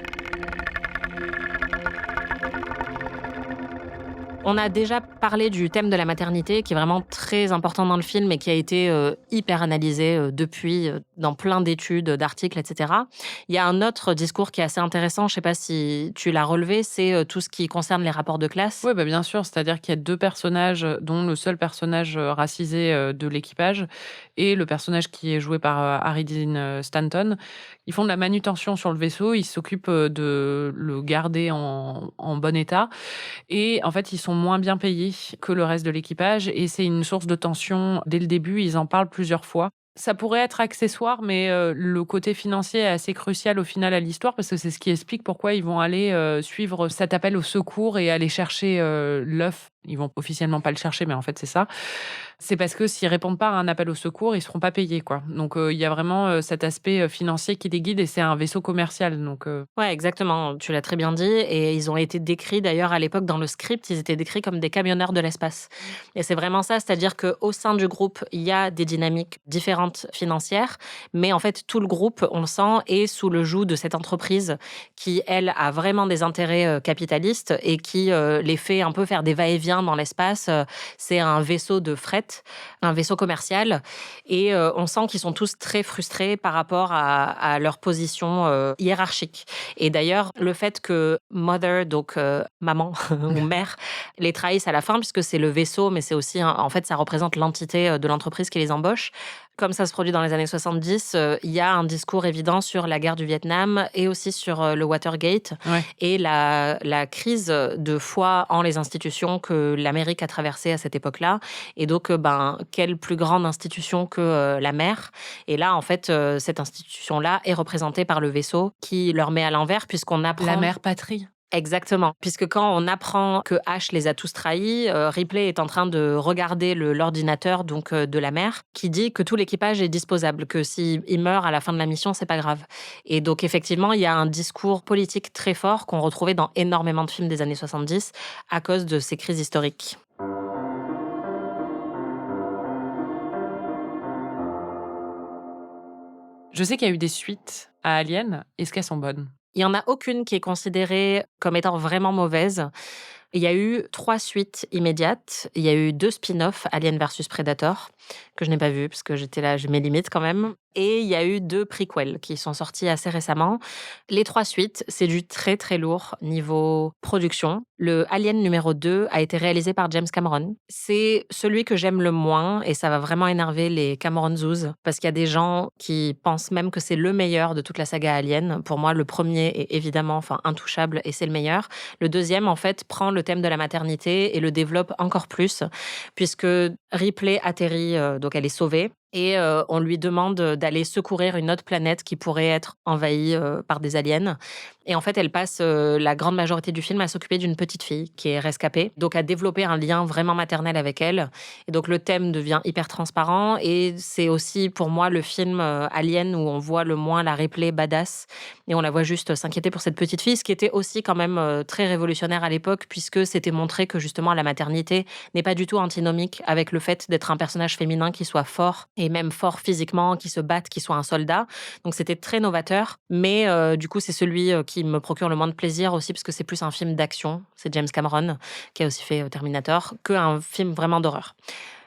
On a déjà parlé du thème de la maternité, qui est vraiment très important dans le film et qui a été hyper analysé depuis dans plein d'études, d'articles, etc. Il y a un autre discours qui est assez intéressant, je ne sais pas si tu l'as relevé, c'est tout ce qui concerne les rapports de classe. Oui, bien sûr, c'est-à-dire qu'il y a 2 personnages, dont le seul personnage racisé de l'équipage et le personnage qui est joué par Harry Dean Stanton. Ils font de la manutention sur le vaisseau, ils s'occupent de le garder en bon état et en fait, ils sont moins bien payés que le reste de l'équipage et c'est une source de tension dès le début, ils en parlent plusieurs fois. Ça pourrait être accessoire, mais le côté financier est assez crucial au final à l'histoire parce que c'est ce qui explique pourquoi ils vont aller suivre cet appel au secours et aller chercher l'œuf Ils vont officiellement pas le chercher, mais en fait, c'est ça. C'est parce que s'ils répondent pas à un appel au secours, ils seront pas payés, quoi. Donc, il y a vraiment cet aspect financier qui les guide et c'est un vaisseau commercial. Donc, Ouais, exactement. Tu l'as très bien dit. Et ils ont été décrits, d'ailleurs, à l'époque, dans le script, ils étaient décrits comme des camionneurs de l'espace. Et c'est vraiment ça, c'est-à-dire qu'au sein du groupe, il y a des dynamiques différentes financières, mais en fait, tout le groupe, on le sent, est sous le joug de cette entreprise qui, elle, a vraiment des intérêts capitalistes et qui les fait un peu faire des va-et-vient dans l'espace. C'est un vaisseau de fret, un vaisseau commercial. Et on sent qu'ils sont tous très frustrés par rapport à leur position hiérarchique. Et d'ailleurs, le fait que Mother, donc maman ou mère, les trahisse à la fin, puisque c'est le vaisseau, mais c'est aussi, en fait, ça représente l'entité de l'entreprise qui les embauche. Comme ça se produit dans les années 70, il y a un discours évident sur la guerre du Vietnam et aussi sur le Watergate et la crise de foi en les institutions que l'Amérique a traversée à cette époque-là. Et donc, quelle plus grande institution que la mer. Et là, en fait, cette institution-là est représentée par le vaisseau qui leur met à l'envers puisqu'on apprend... La mère patrie. Exactement, puisque quand on apprend que Ash les a tous trahis, Ripley est en train de regarder l'ordinateur donc de la mère, qui dit que tout l'équipage est disposable, que s'il meurt à la fin de la mission, c'est pas grave. Et donc effectivement, il y a un discours politique très fort qu'on retrouvait dans énormément de films des années 70 à cause de ces crises historiques. Je sais qu'il y a eu des suites à Alien. Est-ce qu'elles sont bonnes? Il n'y en a aucune qui est considérée comme étant vraiment mauvaise. Il y a eu 3 suites immédiates. Il y a eu 2 spin-offs, Alien vs Predator, que je n'ai pas vu parce que j'étais là, j'ai mes limites quand même. Et il y a eu 2 prequels qui sont sortis assez récemment. Les 3 suites, c'est du très très lourd niveau production. Le Alien numéro 2 a été réalisé par James Cameron. C'est celui que j'aime le moins et ça va vraiment énerver les Cameron Zoos parce qu'il y a des gens qui pensent même que c'est le meilleur de toute la saga Alien. Pour moi, le premier est évidemment intouchable et c'est le meilleur. Le deuxième, en fait, prend le thème de la maternité et le développe encore plus puisque Ripley atterrit, donc elle est sauvée. Et on lui demande d'aller secourir une autre planète qui pourrait être envahie par des aliens. Et en fait, elle passe la grande majorité du film à s'occuper d'une petite fille qui est rescapée, donc à développer un lien vraiment maternel avec elle. Et donc le thème devient hyper transparent et c'est aussi pour moi le film Alien où on voit le moins la Ripley badass et on la voit juste s'inquiéter pour cette petite fille, ce qui était aussi quand même très révolutionnaire à l'époque puisque c'était montré que justement la maternité n'est pas du tout antinomique avec le fait d'être un personnage féminin qui soit fort et même fort physiquement, qui se batte, qui soit un soldat. Donc c'était très novateur, mais du coup c'est celui qui me procure le moins de plaisir aussi parce que c'est plus un film d'action, c'est James Cameron qui a aussi fait Terminator, qu'un film vraiment d'horreur.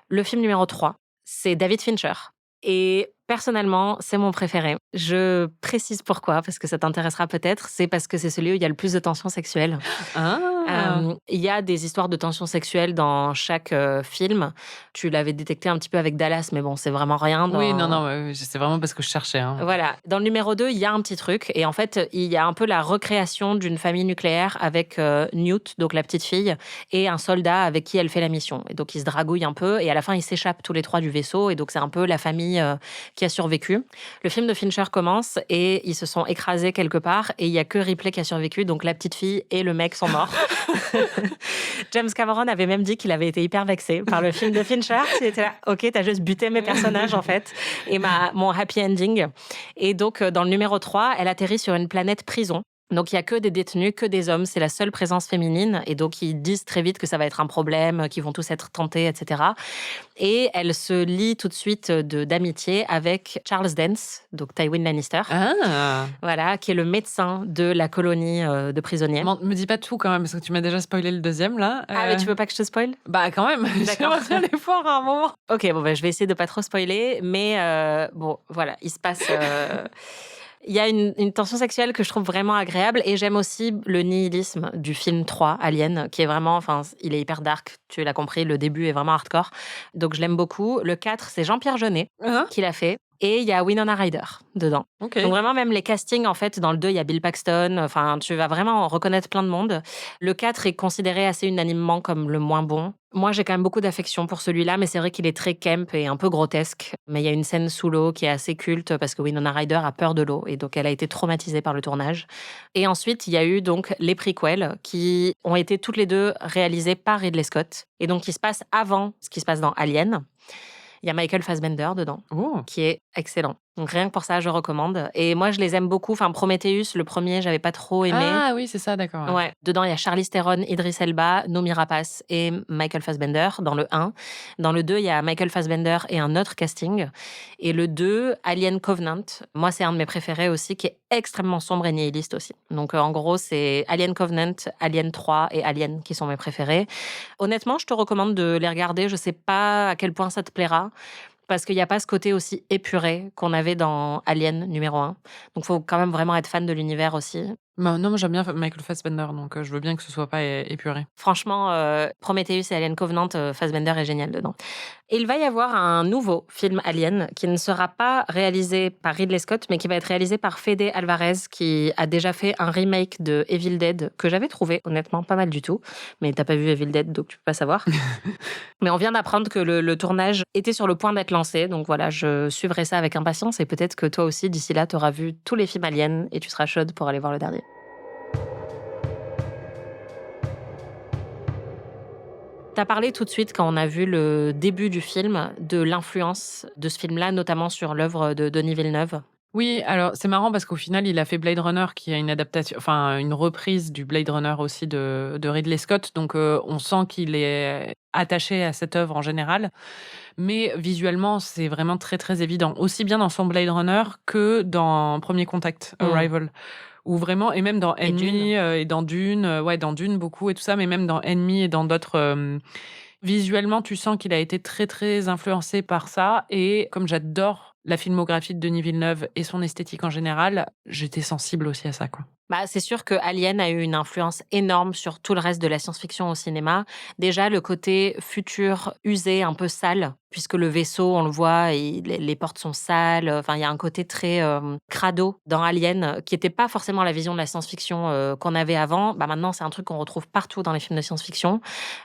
Le film numéro 3, c'est David Fincher. Et personnellement, c'est mon préféré. Je précise pourquoi, parce que ça t'intéressera peut-être. C'est parce que c'est celui où il y a le plus de tension sexuelle. Il y a des histoires de tension sexuelle dans chaque film. Tu l'avais détecté un petit peu avec Dallas, mais bon, c'est vraiment rien. Oui, non, c'est vraiment parce que je cherchais. Voilà. Dans le numéro 2, il y a un petit truc. Et en fait, il y a un peu la recréation d'une famille nucléaire avec Newt, donc la petite fille, et un soldat avec qui elle fait la mission. Et donc, ils se dragouillent un peu. Et à la fin, ils s'échappent tous les 3 du vaisseau. Et donc, c'est un peu la famille qui a survécu. Le film de Fincher commence et ils se sont écrasés quelque part et il n'y a que Ripley qui a survécu, donc la petite fille et le mec sont morts. James Cameron avait même dit qu'il avait été hyper vexé par le film de Fincher. Il était là, ok, t'as juste buté mes personnages en fait et mon happy ending. Et donc dans le numéro 3, elle atterrit sur une planète prison. Donc, il n'y a que des détenus, que des hommes. C'est la seule présence féminine. Et donc, ils disent très vite que ça va être un problème, qu'ils vont tous être tentés, etc. Et elle se lie tout de suite d'amitié avec Charles Dance, donc Tywin Lannister. Voilà, qui est le médecin de la colonie de prisonniers. Me dis pas tout quand même, parce que tu m'as déjà spoilé le deuxième, là. Ah, mais tu veux pas que je te spoil? Bah, quand même. D'accord. J'aimerais bien les voir à un moment. Ok, je vais essayer de pas trop spoiler. Mais voilà, il se passe... Il y a une tension sexuelle que je trouve vraiment agréable et j'aime aussi le nihilisme du film 3, Alien, qui est vraiment, il est hyper dark, tu l'as compris, le début est vraiment hardcore, donc je l'aime beaucoup. Le 4, c'est Jean-Pierre Jeunet qui l'a fait. Et il y a Winona Ryder dedans. Ok. Donc vraiment, même les castings, en fait, dans le 2, il y a Bill Paxton. Enfin, tu vas vraiment reconnaître plein de monde. Le 4 est considéré assez unanimement comme le moins bon. Moi, j'ai quand même beaucoup d'affection pour celui-là, mais c'est vrai qu'il est très camp et un peu grotesque. Mais il y a une scène sous l'eau qui est assez culte parce que Winona Ryder a peur de l'eau et donc elle a été traumatisée par le tournage. Et ensuite, il y a eu donc les prequels qui ont été toutes les deux réalisées par Ridley Scott et donc qui se passent avant ce qui se passe dans Alien. Il y a Michael Fassbender dedans, qui est excellent. Donc rien que pour ça, je recommande. Et moi, je les aime beaucoup. Enfin, Prometheus, le premier, j'avais pas trop aimé. Ah oui, c'est ça, d'accord. Ouais. Dedans, il y a Charlize Theron, Idris Elba, Noomi Rapace et Michael Fassbender dans le 1. Dans le 2, il y a Michael Fassbender et un autre casting. Et le 2, Alien Covenant, moi, c'est un de mes préférés aussi, qui est extrêmement sombre et nihiliste aussi. Donc, en gros, c'est Alien Covenant, Alien 3 et Alien qui sont mes préférés. Honnêtement, je te recommande de les regarder. Je sais pas à quel point ça te plaira. Parce qu'il n'y a pas ce côté aussi épuré qu'on avait dans Alien numéro 1. Donc, il faut quand même vraiment être fan de l'univers aussi. Non, moi j'aime bien Michael Fassbender, donc je veux bien que ce soit pas épuré. Franchement, Prometheus et Alien Covenant, Fassbender est génial dedans. Et il va y avoir un nouveau film Alien qui ne sera pas réalisé par Ridley Scott, mais qui va être réalisé par Fede Alvarez, qui a déjà fait un remake de Evil Dead, que j'avais trouvé honnêtement pas mal du tout. Mais t'as pas vu Evil Dead, donc tu peux pas savoir. Mais on vient d'apprendre que le tournage était sur le point d'être lancé, donc voilà, je suivrai ça avec impatience, et peut-être que toi aussi, d'ici là, t'auras vu tous les films Alien, et tu seras chaude pour aller voir le dernier. T'as parlé tout de suite, quand on a vu le début du film, de l'influence de ce film-là, notamment sur l'œuvre de Denis Villeneuve. Oui, alors c'est marrant parce qu'au final, il a fait Blade Runner, qui a une adaptation, enfin une reprise du Blade Runner aussi de Ridley Scott. Donc on sent qu'il est attaché à cette œuvre en général. Mais visuellement, c'est vraiment très très évident. Aussi bien dans son Blade Runner que dans Premier Contact, Arrival. Ou vraiment, et même dans Enemy et dans Dune, dans Dune beaucoup et tout ça, mais même dans Enemy et dans d'autres. Visuellement, tu sens qu'il a été très très influencé par ça. Et comme j'adore la filmographie de Denis Villeneuve et son esthétique en général, j'étais sensible aussi à ça, quoi. Bah, c'est sûr que Alien a eu une influence énorme sur tout le reste de la science-fiction au cinéma. Déjà, le côté futur usé, un peu sale, puisque le vaisseau, on le voit, et les portes sont sales. Enfin, il y a un côté très crado dans Alien, qui n'était pas forcément la vision de la science-fiction qu'on avait avant. Bah, maintenant, c'est un truc qu'on retrouve partout dans les films de science-fiction.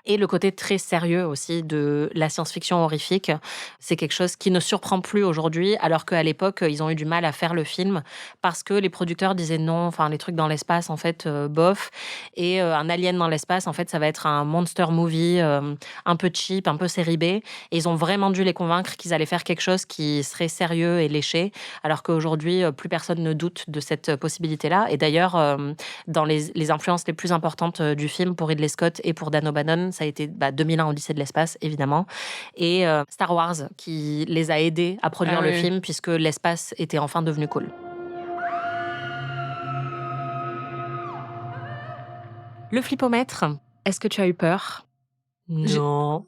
Et le côté très sérieux aussi de la science-fiction horrifique, c'est quelque chose qui ne surprend plus aujourd'hui, alors qu'à l'époque, ils ont eu du mal à faire le film, parce que les producteurs disaient non, enfin, les trucs dans l'espace, en fait, bof. Et un Alien dans l'espace, en fait, ça va être un monster movie un peu cheap, un peu série B. Et ils ont vraiment dû les convaincre qu'ils allaient faire quelque chose qui serait sérieux et léché, alors qu'aujourd'hui, plus personne ne doute de cette possibilité-là. Et d'ailleurs, dans les influences les plus importantes du film pour Ridley Scott et pour Dan O'Bannon, ça a été 2001 Odyssée de l'espace, évidemment, et Star Wars, qui les a aidés à produire le film, puisque l'espace était enfin devenu cool. Le flipomètre, est-ce que tu as eu peur ? Non.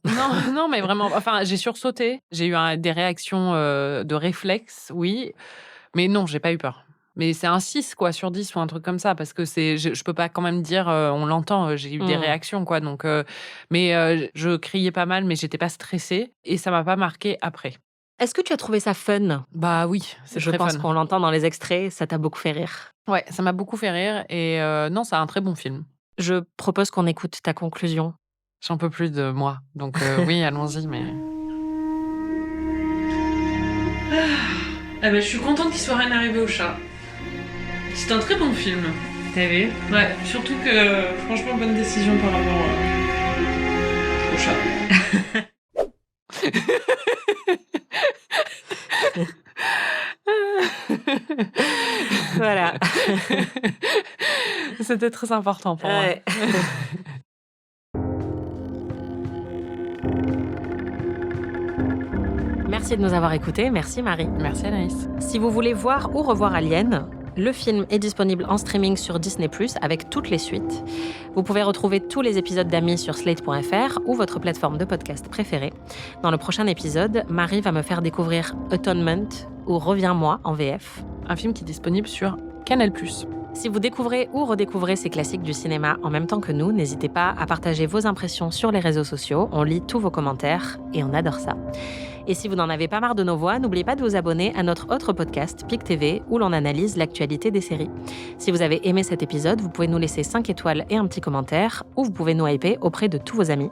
Non, mais vraiment, enfin, j'ai sursauté. J'ai eu des réactions de réflexe, oui. Mais non, j'ai pas eu peur. Mais c'est un 6, quoi, sur 10 ou un truc comme ça, parce que je peux pas quand même dire, on l'entend, j'ai eu des réactions, quoi. Donc, mais je criais pas mal, mais j'étais pas stressée et ça m'a pas marqué après. Est-ce que tu as trouvé ça fun ? Bah oui, c'est très fun. Je pense qu'on l'entend dans les extraits, ça t'a beaucoup fait rire. Ouais, ça m'a beaucoup fait rire et non, c'est un très bon film. Je propose qu'on écoute ta conclusion. J'en peux plus de moi, donc oui, allons-y, mais... Ah ben, je suis contente qu'il soit rien arrivé au chat. C'est un très bon film. T'as vu ? Ouais, surtout que, franchement, bonne décision par rapport au chat. Voilà. C'était très important pour moi. Merci de nous avoir écoutés. Merci Marie. Merci Anaïs. Si vous voulez voir ou revoir Alien, le film est disponible en streaming sur Disney+, avec toutes les suites. Vous pouvez retrouver tous les épisodes d'Amis sur slate.fr ou votre plateforme de podcast préférée. Dans le prochain épisode, Marie va me faire découvrir Atonement ou Reviens-moi en VF. Un film qui est disponible sur Canal+. Si vous découvrez ou redécouvrez ces classiques du cinéma en même temps que nous, n'hésitez pas à partager vos impressions sur les réseaux sociaux. On lit tous vos commentaires et on adore ça. Et si vous n'en avez pas marre de nos voix, n'oubliez pas de vous abonner à notre autre podcast, PIC TV, où l'on analyse l'actualité des séries. Si vous avez aimé cet épisode, vous pouvez nous laisser 5 étoiles et un petit commentaire, ou vous pouvez nous hyper auprès de tous vos amis.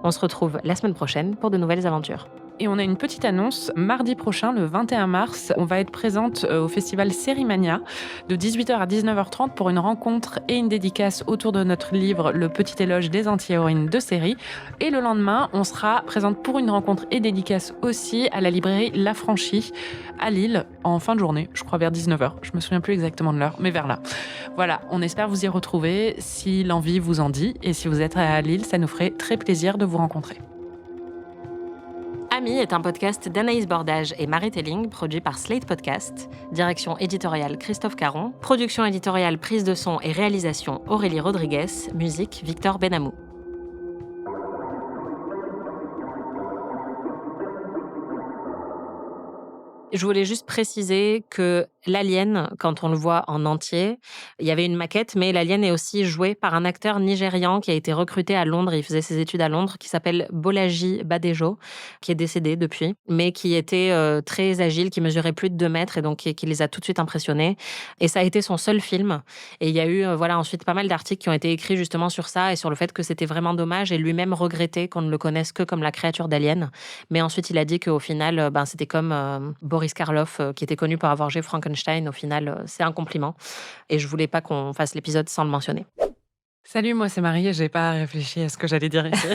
On se retrouve la semaine prochaine pour de nouvelles aventures. Et on a une petite annonce. Mardi prochain, le 21 mars, on va être présente au festival Sérimania de 18h à 19h30 pour une rencontre et une dédicace autour de notre livre Le Petit Éloge des anti-héroïnes de série. Et le lendemain, on sera présente pour une rencontre et dédicace aussi à la librairie L'Affranchi à Lille en fin de journée, je crois vers 19h. Je me souviens plus exactement de l'heure, mais vers là. Voilà, on espère vous y retrouver si l'envie vous en dit. Et si vous êtes à Lille, ça nous ferait très plaisir de vous rencontrer. Amis est un podcast d'Anaïs Bordage et Marie Telling, produit par Slate Podcast. Direction éditoriale Christophe Caron. Production éditoriale, prise de son et réalisation Aurélie Rodriguez. Musique Victor Benamou. Je voulais juste préciser que l'alien, quand on le voit en entier, il y avait une maquette, mais l'alien est aussi joué par un acteur nigérian qui a été recruté à Londres. Il faisait ses études à Londres, qui s'appelle Bolaji Badejo, qui est décédé depuis, mais qui était très agile, qui mesurait plus de 2 mètres et donc qui les a tout de suite impressionnés. Et ça a été son seul film. Et il y a eu ensuite pas mal d'articles qui ont été écrits justement sur ça et sur le fait que c'était vraiment dommage et lui-même regrettait qu'on ne le connaisse que comme la créature d'Alien. Mais ensuite, il a dit qu'au final, c'était comme Boris Karloff, qui était connu pour avoir joué Frankenstein. Au final, c'est un compliment. Et je voulais pas qu'on fasse l'épisode sans le mentionner. Salut, moi c'est Marie et j'ai pas réfléchi à ce que j'allais dire ici.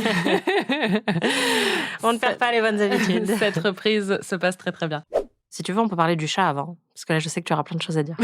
On ne perd pas les bonnes habitudes. Cette reprise se passe très très bien. Si tu veux, on peut parler du chat avant. Parce que là, je sais que tu auras plein de choses à dire.